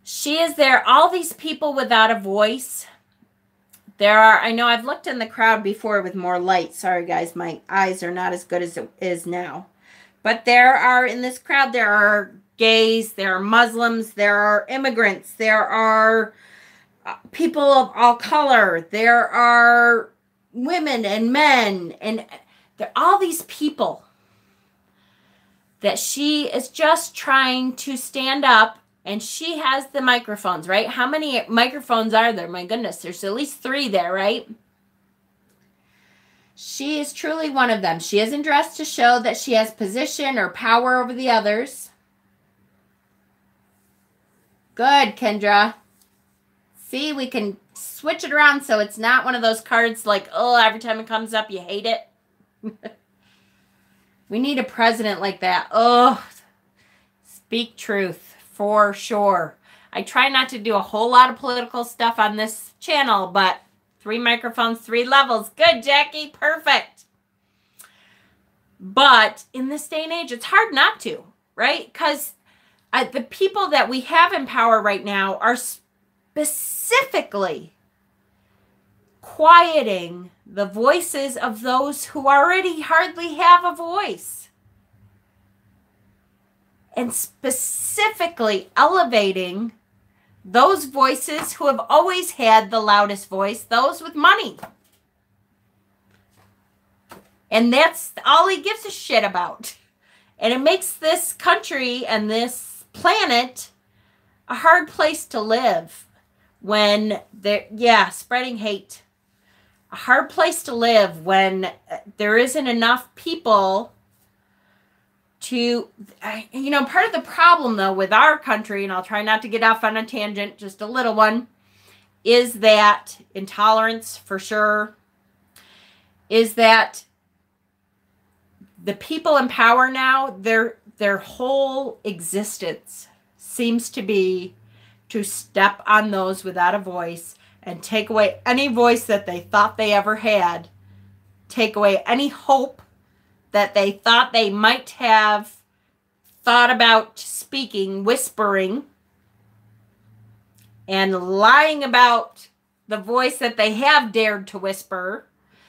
She is there. All these people without a voice. There are, I know I've looked in the crowd before with more light. Sorry, guys. My eyes are not as good as it is now. But there are, in this crowd, there are gays, there are Muslims, there are immigrants, there are people of all color, there are women and men, and there are all these people that she is just trying to stand up, and she has the microphones, right? How many microphones are there? My goodness, there's at least 3 there, right? She is truly one of them. She isn't dressed to show that she has position or power over the others. Good, Kendra. See, we can switch it around so it's not one of those cards like, oh, every time it comes up, you hate it. We need a president like that. Oh, speak truth for sure. I try not to do a whole lot of political stuff on this channel, but 3 microphones, 3 levels. Good, Jackie. Perfect. But in this day and age, it's hard not to, right? Because the people that we have in power right now are specifically quieting the voices of those who already hardly have a voice. And specifically elevating those voices who have always had the loudest voice, those with money. And that's all he gives a shit about. And it makes this country and this planet a hard place to live when they're, spreading hate. A hard place to live when there isn't enough people to, part of the problem, though, with our country, and I'll try not to get off on a tangent, just a little one, is that intolerance, for sure, is that the people in power now, their whole existence seems to be to step on those without a voice and take away any voice that they thought they ever had, take away any hope that they thought they might have thought about speaking, whispering, and lying about the voice that they have dared to whisper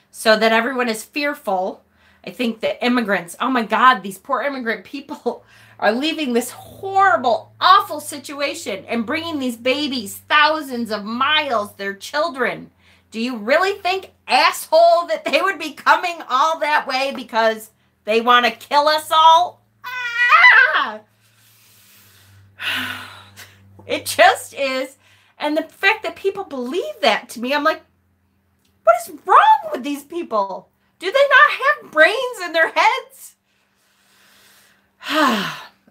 so that everyone is fearful. I think the immigrants, oh my God, these poor immigrant people are leaving this horrible, awful situation and bringing these babies thousands of miles, their children. Do you really think, asshole, that they would be coming all that way because they want to kill us all? Ah! It just is. And the fact that people believe that to me, I'm like, what is wrong with these people? Do they not have brains in their heads?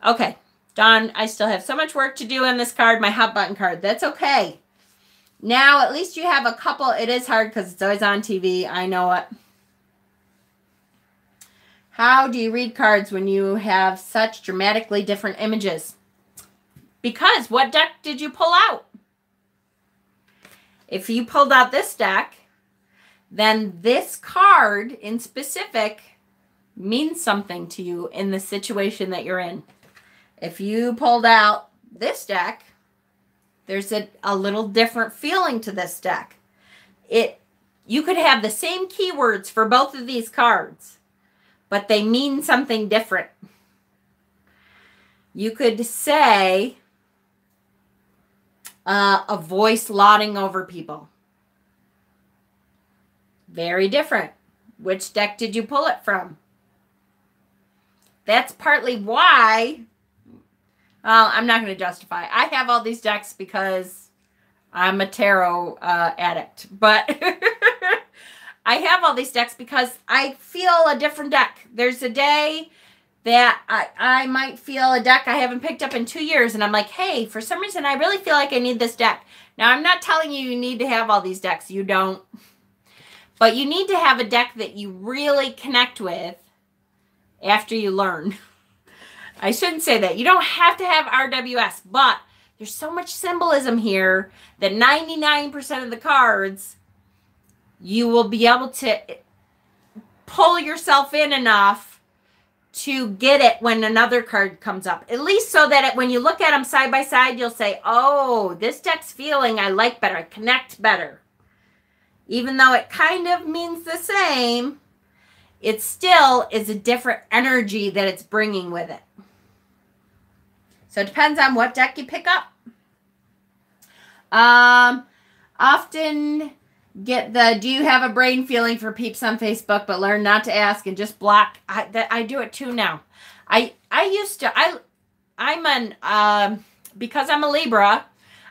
Okay, Dawn, I still have so much work to do on this card, my hot button card. That's okay. Now, at least you have a couple. It is hard because it's always on TV. I know it. How do you read cards when you have such dramatically different images? Because what deck did you pull out? If you pulled out this deck, then this card in specific means something to you in the situation that you're in. If you pulled out this deck, there's a little different feeling to this deck. You could have the same keywords for both of these cards, but they mean something different. You could say a voice lauding over people. Very different. Which deck did you pull it from? That's partly why, I'm not going to justify. I have all these decks because I'm a tarot addict. But I have all these decks because I feel a different deck. There's a day that I might feel a deck I haven't picked up in 2 years. And I'm like, hey, for some reason, I really feel like I need this deck. Now, I'm not telling you need to have all these decks. You don't. But you need to have a deck that you really connect with after you learn. I shouldn't say that. You don't have to have RWS, but there's so much symbolism here that 99% of the cards, you will be able to pull yourself in enough to get it when another card comes up. At least so that when you look at them side by side, you'll say, oh, this deck's feeling I like better. I connect better. Even though it kind of means the same, it still is a different energy that it's bringing with it. So it depends on what deck you pick up. Often get the, do you have a brain feeling for peeps on Facebook, but learn not to ask and just block. I do it too now. I used to, because I'm a Libra,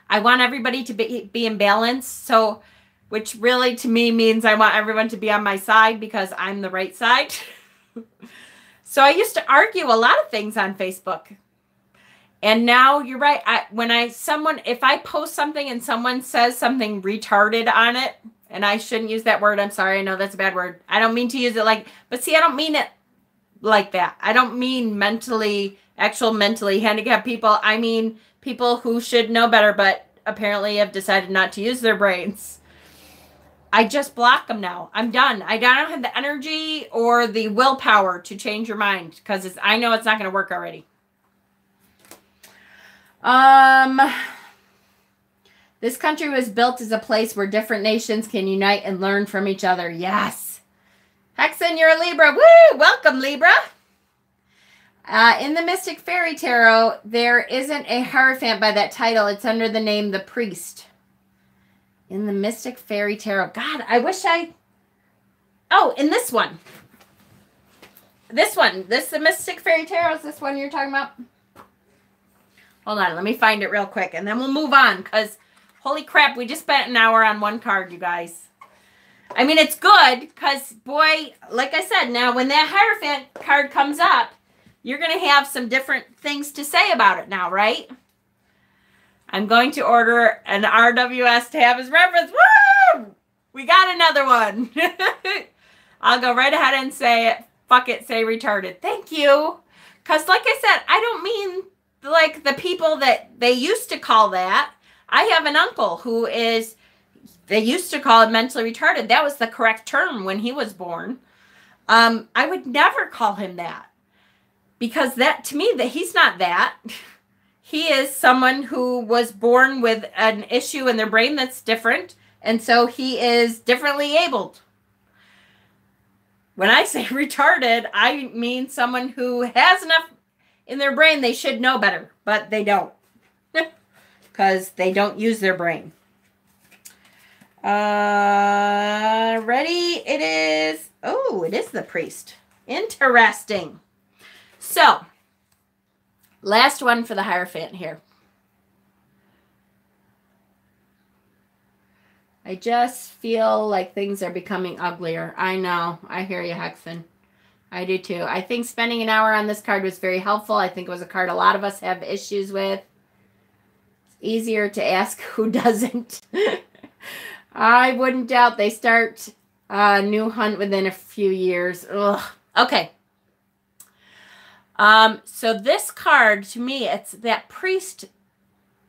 I want everybody to be in balance. So, which really to me means I want everyone to be on my side because I'm the right side. So I used to argue a lot of things on Facebook. And now you're right. If I post something and someone says something retarded on it, and I shouldn't use that word. I'm sorry. I know that's a bad word. I don't mean to use it but see, I don't mean it like that. I don't mean actual mentally handicapped people. I mean people who should know better, but apparently have decided not to use their brains. I just block them now. I'm done. I don't have the energy or the willpower to change your mind because I know it's not going to work already. This country was built as a place where different nations can unite and learn from each other. Yes. Hexen, you're a Libra. Woo! Welcome, Libra. In the Mystic Fairy Tarot, there isn't a Hierophant by that title. It's under the name The Priest. In the Mystic Fairy Tarot. God, I wish oh, in this one. The Mystic Fairy Tarot. Is this one you're talking about? Hold on, let me find it real quick, and then we'll move on, because holy crap, we just spent an hour on one card, you guys. I mean, it's good, because, boy, like I said, now when that Hierophant card comes up, you're going to have some different things to say about it now, right? I'm going to order an RWS to have as reference. Woo! We got another one. I'll go right ahead and say it. Fuck it, say retarded. Thank you. Because like I said, I don't mean like the people that they used to call that. I have an uncle who they used to call him mentally retarded. That was the correct term when he was born. I would never call him that. Because that, to me, that he's not that. He is someone who was born with an issue in their brain that's different. And so he is differently abled. When I say retarded, I mean someone who has enough in their brain they should know better. But they don't. Because they don't use their brain. Ready? It is. Oh, it is the priest. Interesting. So, last one for the Hierophant here. I just feel like things are becoming uglier. I know. I hear you, Hexen. I do too. I think spending an hour on this card was very helpful. I think it was a card a lot of us have issues with. It's easier to ask who doesn't. I wouldn't doubt they start a new hunt within a few years. Ugh. Okay. So this card, to me, it's that priest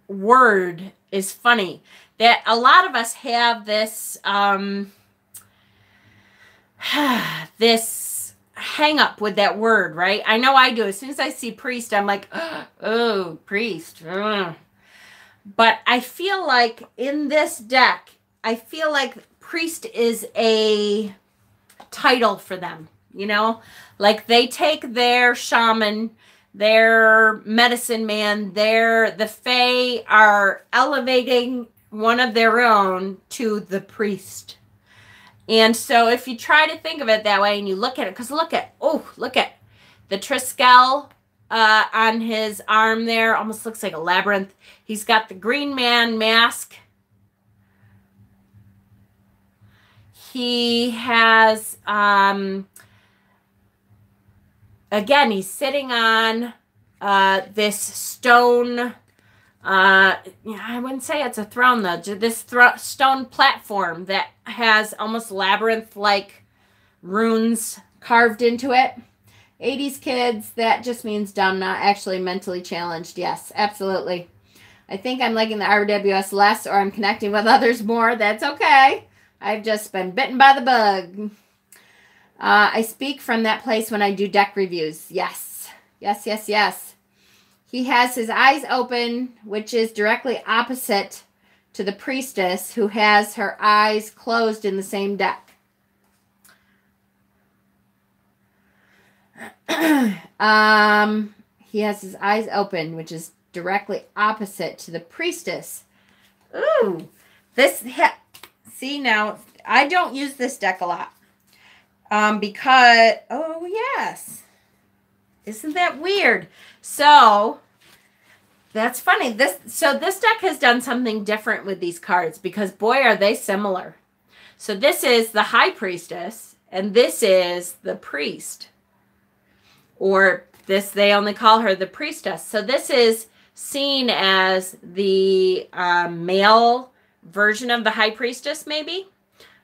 word is funny. That a lot of us have this, this hang up with that word, right? I know I do. As soon as I see priest, I'm like, oh, priest. Ugh. But I feel like in this deck, I feel like priest is a title for them, you know? Like they take their shaman, their medicine man, the fae are elevating one of their own to the priest. And so if you try to think of it that way and you look at it, because look at the Triskel on his arm there, almost looks like a labyrinth. He's got the green man mask. He has, again, he's sitting on this stone, I wouldn't say it's a throne though, this stone platform that has almost labyrinth-like runes carved into it. 80s kids, that just means dumb, not actually mentally challenged. Yes, absolutely. I think I'm liking the RWS less, or I'm connecting with others more. That's okay. I've just been bitten by the bug. I speak from that place when I do deck reviews. Yes. Yes, yes, yes. He has his eyes open, which is directly opposite to the priestess, who has her eyes closed in the same deck. He has his eyes open, which is directly opposite to the priestess. Ooh, see now, I don't use this deck a lot, because, oh yes, isn't that weird? So that's funny. This deck has done something different with these cards, because boy, are they similar. So this is the High Priestess, and this is the Priest. Or this, they only call her the Priestess. So this is seen as the male version of the High Priestess, maybe,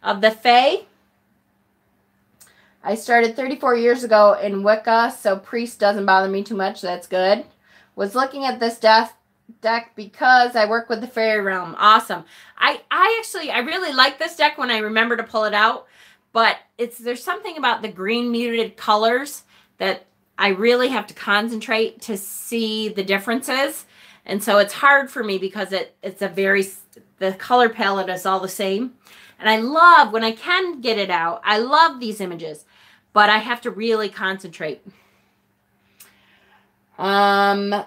of the Fae. I started 34 years ago in Wicca, so priest doesn't bother me too much. That's good. Was looking at this deck because I work with the fairy realm. Awesome. I really like this deck when I remember to pull it out, but there's something about the green muted colors that I really have to concentrate to see the differences. And so it's hard for me because the color palette is all the same. And I love, when I can get it out, I love these images, but I have to really concentrate. It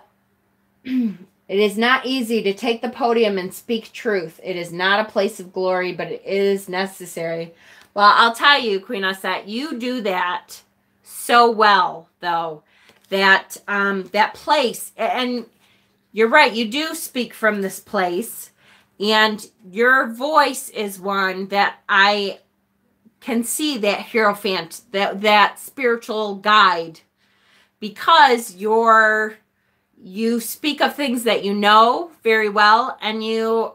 is not easy to take the podium and speak truth. It is not a place of glory, but it is necessary. Well, I'll tell you, Queen Osset, you do that so well, though, that that place, and you're right, you do speak from this place, and your voice is one that I can see, that Hierophant, that spiritual guide, because you speak of things that you know very well, and you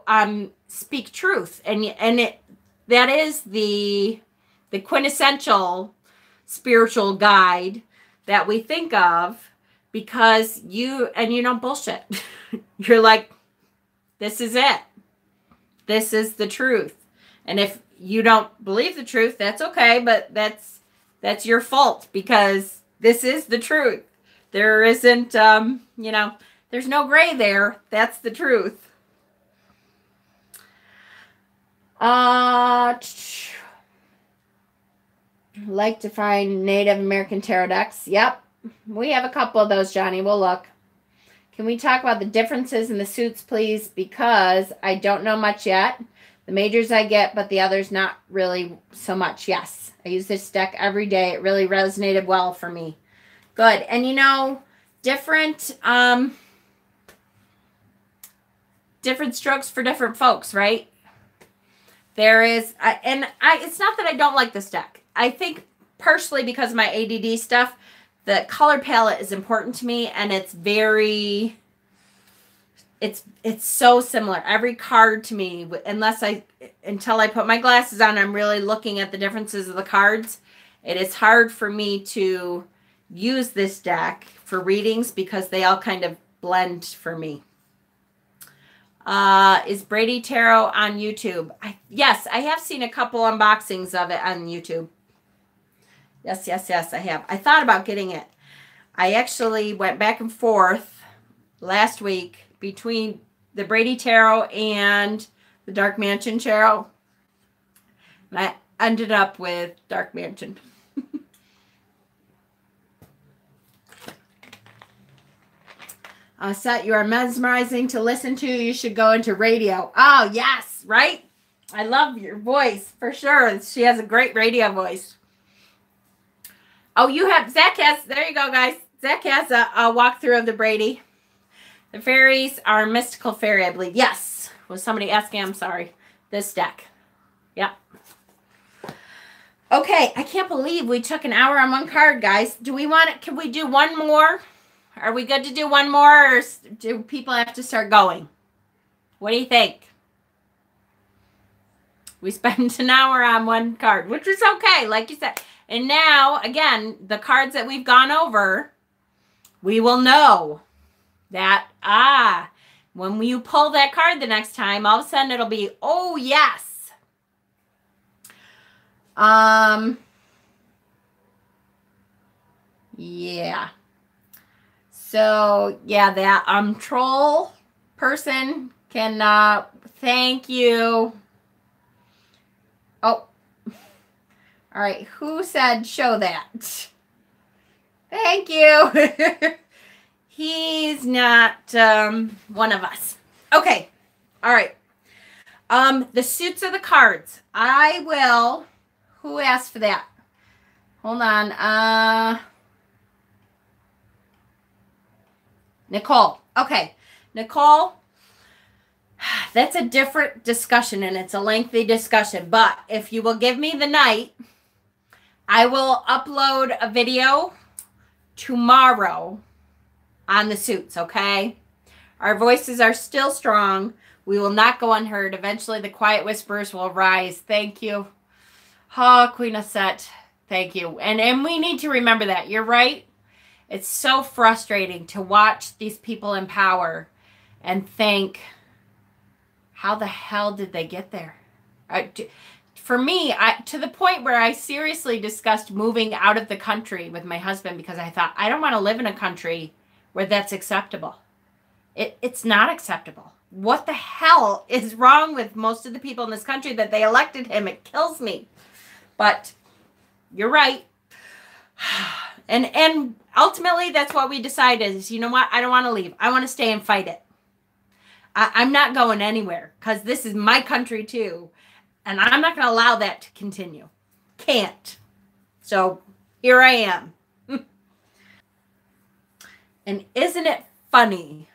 speak truth, and that is the quintessential spiritual guide that we think of, because you don't bullshit. You're like, this is it. This is the truth. And if you don't believe the truth, that's okay, but that's your fault, because this is the truth. There isn't, there's no gray there. That's the truth. Like to find Native American tarot decks. Yep. We have a couple of those, Johnny. We'll look. Can we talk about the differences in the suits, please? Because I don't know much yet. The majors I get, but the others not really so much. Yes. I use this deck every day. It really resonated well for me. Good. And different strokes for different folks, right? There is, it's not that I don't like this deck. I think personally, because of my ADD stuff, the color palette is important to me, and it's so similar. Every card to me, until I put my glasses on, I'm really looking at the differences of the cards. It is hard for me to use this deck for readings because they all kind of blend for me. Is Brady Tarot on YouTube? Yes, I have seen a couple unboxings of it on YouTube. Yes, I have. I thought about getting it. I actually went back and forth last week between the Brady Tarot and the Dark Mansion Tarot. And I ended up with Dark Mansion. Set, you are mesmerizing to listen to. You should go into radio. Oh, yes, right? I love your voice, for sure. She has a great radio voice. Oh, you have, Zach has, there you go, guys. Zach has a walkthrough of the Brady. The fairies are mystical fairy, I believe. Yes. Was somebody asking? I'm sorry. This deck. Yep. Okay, I can't believe we took an hour on one card, guys. Do we want it? Can we do one more? Are we good to do one more, or do people have to start going? What do you think? We spent an hour on one card, which is okay, like you said. And now, again, the cards that we've gone over, we will know that, when you pull that card the next time, all of a sudden it'll be, oh, yes. Yeah. So, yeah, that troll person can thank you. Oh. All right, who said show that? Thank you. He's not one of us. Okay. All right. The suits of the cards. I will. Who asked for that? Hold on. Nicole. Okay. Nicole, that's a different discussion, and it's a lengthy discussion. But if you will give me the night, I will upload a video tomorrow on the suits, okay? Our voices are still strong. We will not go unheard. Eventually, the quiet whispers will rise. Thank you. Oh, Queen of Set. Thank you. And we need to remember that. You're right. It's so frustrating to watch these people in power and think, how the hell did they get there? For me, to the point where I seriously discussed moving out of the country with my husband because I thought, I don't want to live in a country where that's acceptable. It's not acceptable. What the hell is wrong with most of the people in this country that they elected him? It kills me. But you're right. And ultimately, that's what we decided is, you know what? I don't want to leave. I want to stay and fight it. I'm not going anywhere because this is my country too. And I'm not going to allow that to continue. Can't. So here I am. And isn't it funny?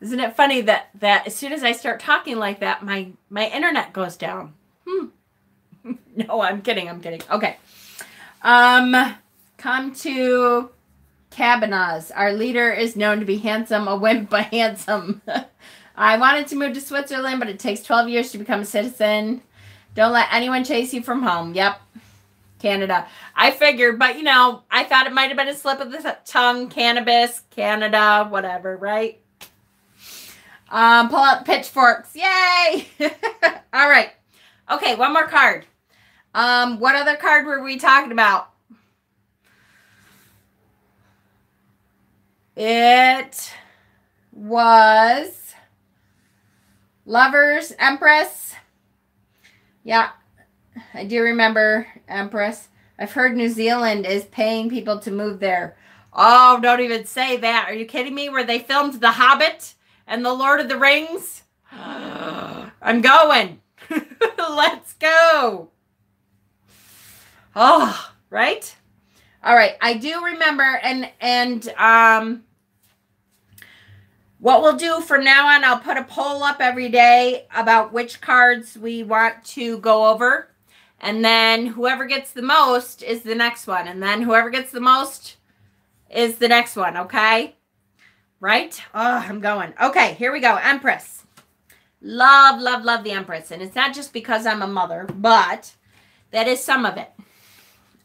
Isn't it funny that as soon as I start talking like that, my internet goes down? No, I'm kidding. Okay. Come to Cabanaz. Our leader is known to be handsome, a wimp, but handsome. I wanted to move to Switzerland, but it takes 12 years to become a citizen. Don't let anyone chase you from home. Yep. Canada. I figured, but you know, I thought it might have been a slip of the tongue. Cannabis, Canada, whatever, right? Pull out pitchforks. Yay! All right. Okay, one more card. What other card were we talking about? It was Lovers, Empress. Yeah, I do remember Empress. I've heard New Zealand is paying people to move there. Oh, don't even say that. Are you kidding me? Where they filmed The Hobbit and The Lord of the Rings? I'm going. Let's go. Oh, right? All right. I do remember, and what we'll do from now on, I'll put a poll up every day about which cards we want to go over. And then whoever gets the most is the next one. And then whoever gets the most is the next one, okay? Right? Oh, I'm going. Okay, here we go. Empress. Love, love, love the Empress. And it's not just because I'm a mother, but that is some of it.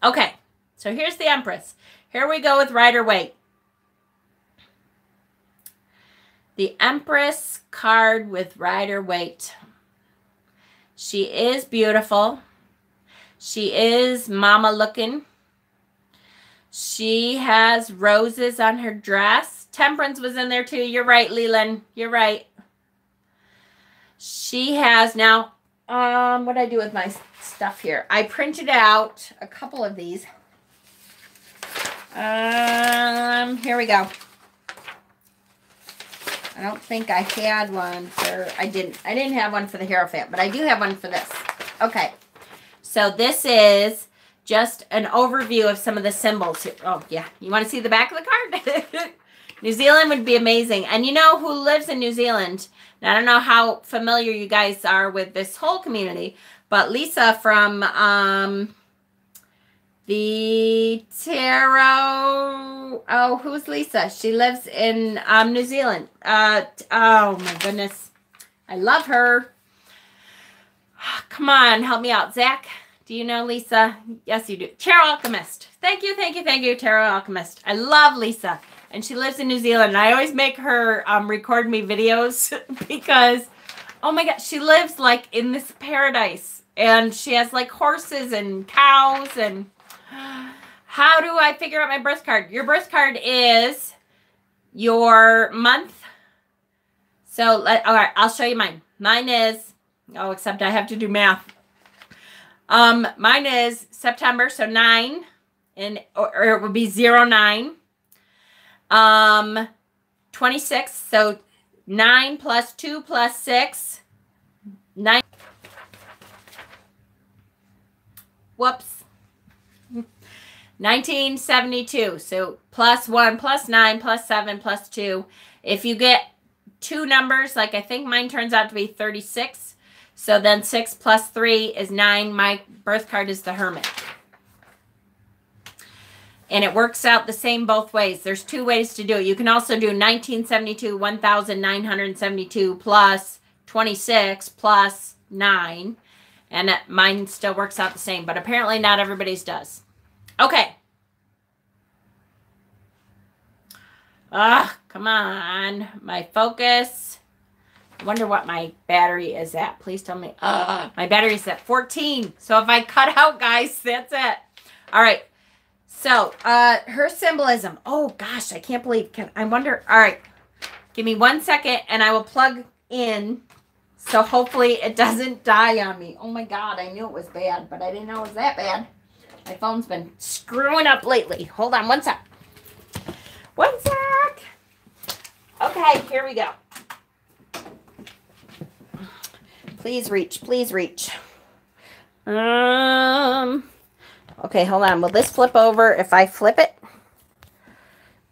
Okay, so here's the Empress. Here we go with Rider-Waite. The Empress card with Rider-Waite. She is beautiful. She is mama looking. She has roses on her dress. Temperance was in there too. You're right, Leland. You're right. She has now, what did I do with my stuff here? I printed out a couple of these. Here we go. I don't think I had one for, I didn't have one for the Hierophant, but I do have one for this. Okay. So this is just an overview of some of the symbols here. Oh, yeah. You want to see the back of the card? New Zealand would be amazing. And you know who lives in New Zealand? And I don't know how familiar you guys are with this whole community, but Lisa from the Tarot. Oh, who's Lisa? She lives in New Zealand. Oh, my goodness. I love her. Come on, help me out. Zach, do you know Lisa? Yes, you do. Tarot Alchemist. Thank you, thank you, thank you, Tarot Alchemist. I love Lisa. And she lives in New Zealand. And I always make her record me videos because, oh my God, she lives like in this paradise. And she has like horses and cows. And how do I figure out my birth card? Your birth card is your month. So, all right, I'll show you mine. Mine is, oh, except I have to do math. Mine is September, so 9, or it would be 09. 26, so 9 plus 2 plus 6, 9. Whoops. 1972, so plus 1 plus 9 plus 7 plus 2. If you get two numbers, like I think mine turns out to be 36, so then 6 plus 3 is 9. My birth card is the Hermit. And it works out the same both ways. There's two ways to do it. You can also do 1972, 1972 plus 26 plus 9. And mine still works out the same. But apparently not everybody's does. Okay. Come on. My focus. I wonder what my battery is at. Please tell me. My battery is at 14. So if I cut out, guys, that's it. All right. So, her symbolism. Oh, gosh, I can't believe. I wonder. All right. Give me 1 second, and I will plug in. So, hopefully, it doesn't die on me. Oh, my God. I knew it was bad, but I didn't know it was that bad. My phone's been screwing up lately. Hold on 1 sec. 1 sec. Okay, here we go. Please reach. Please reach. Okay, hold on. Will this flip over if I flip it?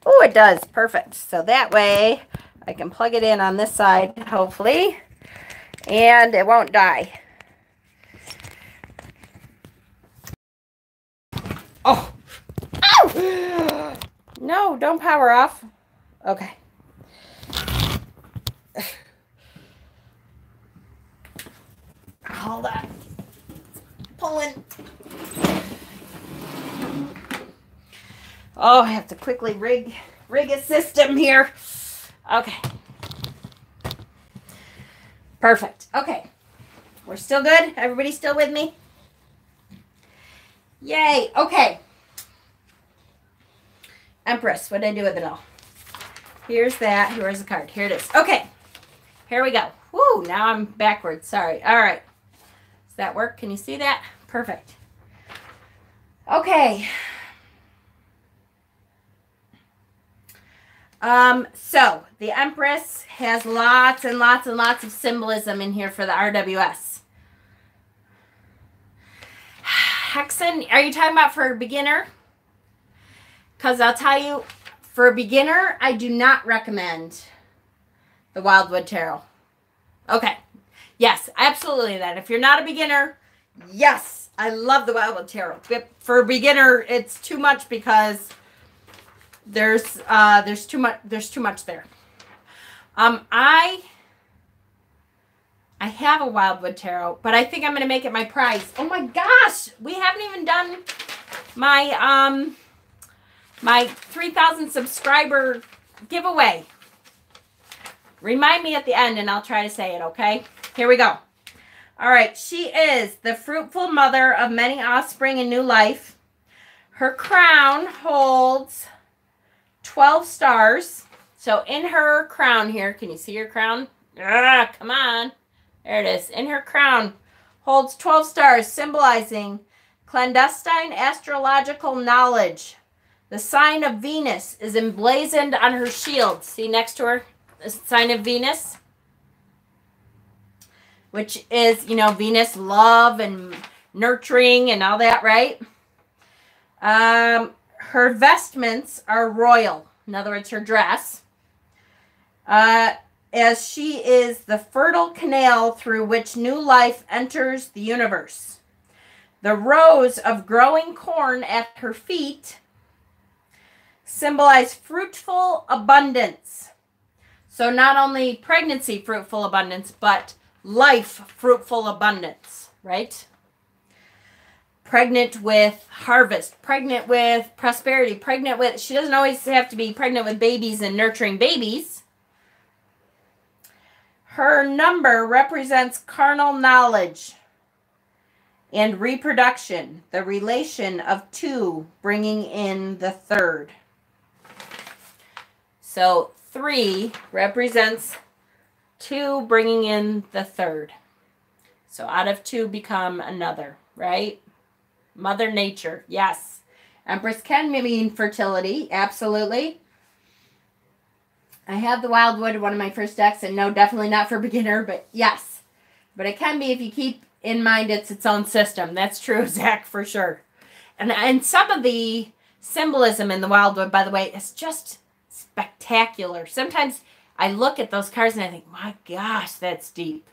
Oh, it does. Perfect. So that way I can plug it in on this side, hopefully, and it won't die. Oh. Ow! No, don't power off. Okay. Hold on. Pulling. Oh, I have to quickly rig a system here. Okay. Perfect. Okay. We're still good? Everybody still with me? Yay. Okay. Empress. What did I do with it all? Here's that. Here's the card. Here it is. Okay. Here we go. Woo. Now I'm backwards. Sorry. All right. Does that work? Can you see that? Perfect. Okay. So the Empress has lots and lots and lots of symbolism in here for the RWS. Hexen, are you talking about for a beginner? Because I'll tell you, for a beginner, I do not recommend the Wildwood Tarot. Okay. Yes, absolutely then. If you're not a beginner, yes, I love the Wildwood Tarot. But for a beginner, it's too much because there's too much there. I have a Wildwood Tarot, but I think I'm gonna make it my prize. Oh my gosh, we haven't even done my my 3,000 subscriber giveaway. Remind me at the end and I'll try to say it, okay? Here we go. All right, she is the fruitful mother of many offspring and new life. Her crown holds 12 stars. So in her crown here, can you see her crown? Come on. There it is. In her crown holds 12 stars, symbolizing clandestine astrological knowledge. The sign of Venus is emblazoned on her shield. See next to her, the sign of Venus, which is, you know, Venus, love and nurturing and all that, right? Her vestments are royal. In other words, her dress. As she is the fertile canal through which new life enters the universe. The rows of growing corn at her feet symbolize fruitful abundance. So not only pregnancy, fruitful abundance, but life, fruitful abundance, right? Pregnant with harvest, pregnant with prosperity, pregnant with, she doesn't always have to be pregnant with babies and nurturing babies. Her number represents carnal knowledge and reproduction, the relation of two bringing in the third. So 3 represents 2 bringing in the third. So out of 2 become another, right? Mother Nature, yes. Empress can mean fertility, absolutely. I have the Wildwood, one of my first decks, and no, definitely not for beginner, but yes. But it can be if you keep in mind it's its own system. That's true, Zach, for sure. And some of the symbolism in the Wildwood, by the way, is just spectacular. Sometimes I look at those cards and I think, my gosh, that's deep.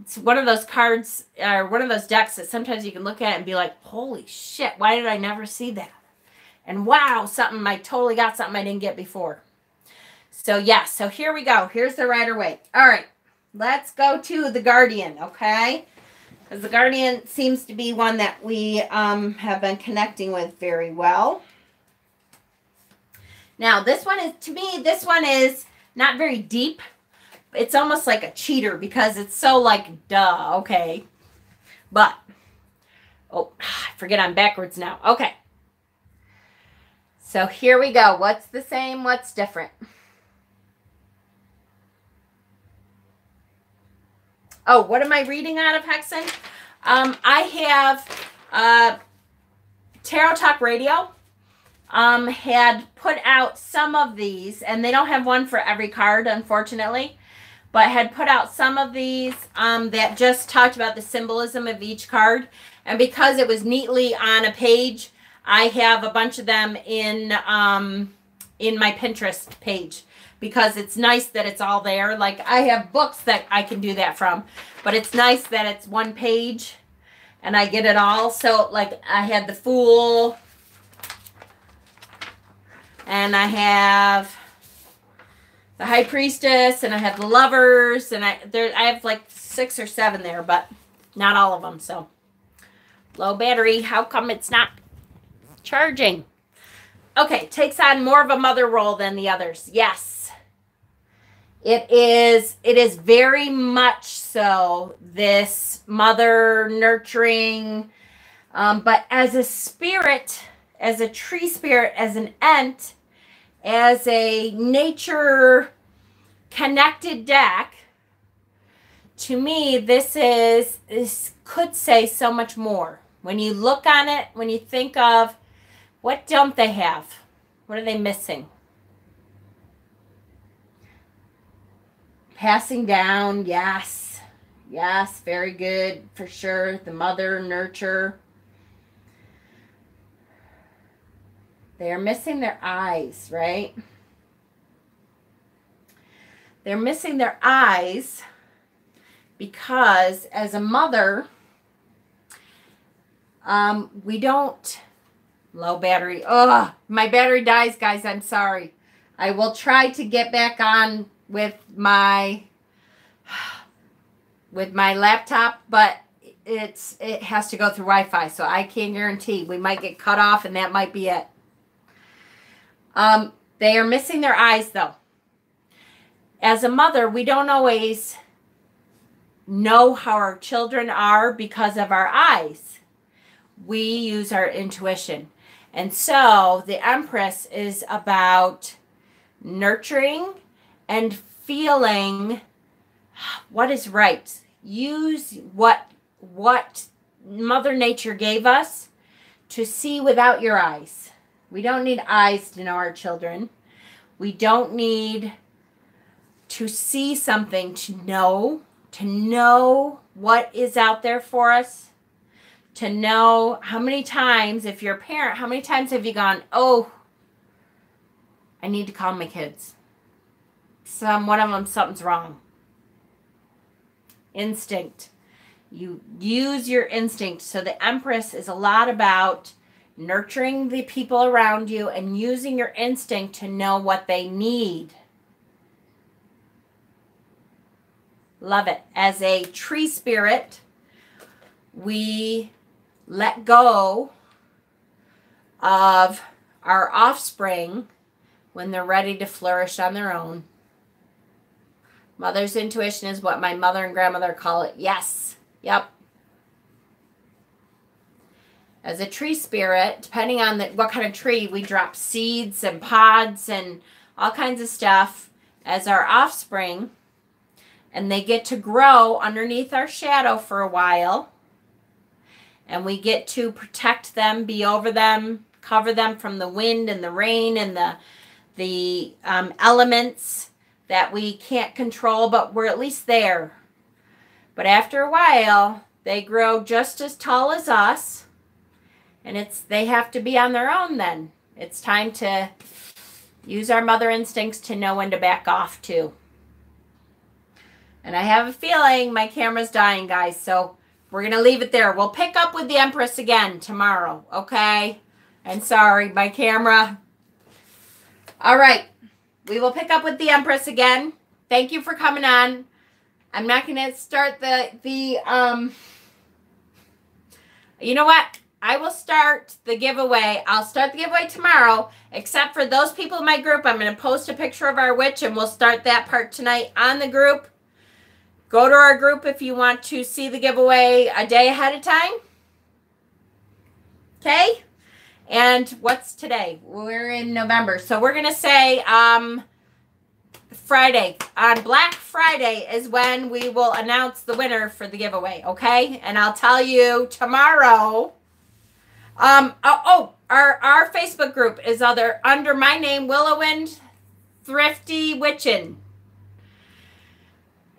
It's one of those cards, or one of those decks that sometimes you can look at it and be like, holy shit, why did I never see that? And wow, something, I totally got something I didn't get before. So yes, so here we go. Here's the Rider-Waite. All right, let's go to the Guardian, okay? Because the Guardian seems to be one that we have been connecting with very well. Now, this one is, to me, this one is not very deep. It's almost like a cheater because it's so like, duh, okay. But, oh, I forget I'm backwards now. Okay. So here we go. What's the same? What's different? Oh, what am I reading out of Hexen? I have Tarot Talk Radio had put out some of these, and they don't have one for every card, unfortunately, but had put out some of these that just talked about the symbolism of each card. And because it was neatly on a page, I have a bunch of them in my Pinterest page. Because it's nice that it's all there. Like, I have books that I can do that from. But it's nice that it's one page and I get it all. So, like, I had the Fool. And I have the High Priestess. And I have the Lovers. And I have like 6 or 7 there. But not all of them. So, low battery. How come it's not charging? Okay, takes on more of a mother role than the others. Yes. It is very much so this mother nurturing, but as a spirit, as a tree spirit, as an ent, as a nature connected deck, to me, this could say so much more. When you look on it, when you think of what don't they have? What are they missing? Passing down, yes. Yes, very good, for sure. The mother, nurture. They are missing their eyes, right? They're missing their eyes because as a mother, we don't... Low battery. Oh, my battery dies, guys. I'm sorry. I will try to get back on with my laptop, but it has to go through Wi-Fi, so I can't guarantee. We might get cut off, and that might be it. They are missing their eyes, though. As a mother, we don't always know how our children are because of our eyes. We use our intuition. And so the Empress is about nurturing and feeling what is right. use what Mother Nature gave us to see without your eyes. We don't need eyes to know our children. We don't need to see something to know what is out there for us, to know how many times, if you're a parent, how many times have you gone, oh, I need to call my kids. One of them, something's wrong. Instinct. You use your instinct. So the Empress is a lot about nurturing the people around you and using your instinct to know what they need. Love it. As a tree spirit, we let go of our offspring when they're ready to flourish on their own. Mother's intuition is what my mother and grandmother call it. Yes. Yep. As a tree spirit, depending on what kind of tree, we drop seeds and pods and all kinds of stuff as our offspring. And they get to grow underneath our shadow for a while. And we get to protect them, be over them, cover them from the wind and the rain and the elements that we can't control, but we're at least there. But after a while, they grow just as tall as us. And they have to be on their own then. It's time to use our mother instincts to know when to back off too. And I have a feeling my camera's dying, guys, so we're going to leave it there. We'll pick up with the Empress again tomorrow, okay? And sorry, my camera. All right. We will pick up with the Empress again. Thank you for coming on. I'm not going to start you know what? I will start the giveaway. I'll start the giveaway tomorrow, except for those people in my group. I'm going to post a picture of our witch, and we'll start that part tonight on the group. Go to our group if you want to see the giveaway a day ahead of time. Okay? And what's today? We're in November. So we're going to say Friday. On Black Friday is when we will announce the winner for the giveaway. Okay? And I'll tell you tomorrow. Our Facebook group is under my name, Willowwind Thrifty Witchin'.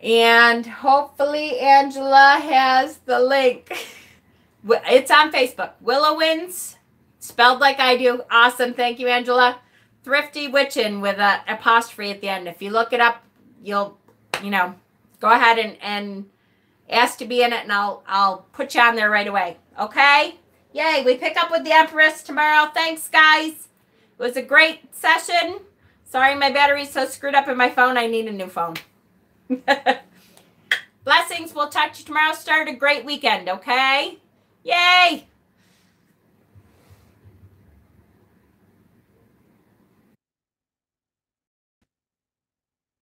And hopefully Angela has the link. It's on Facebook. Willowwinds, spelled like I do. Awesome. Thank you, Angela. Thrifty Witchin' with an apostrophe at the end. If you look it up, you'll, go ahead and ask to be in it, and I'll put you on there right away. Okay? Yay. We pick up with the Empress tomorrow. Thanks, guys. It was a great session. Sorry my battery's so screwed up in my phone. I need a new phone. Blessings. We'll talk to you tomorrow. Start a great weekend, okay? Yay!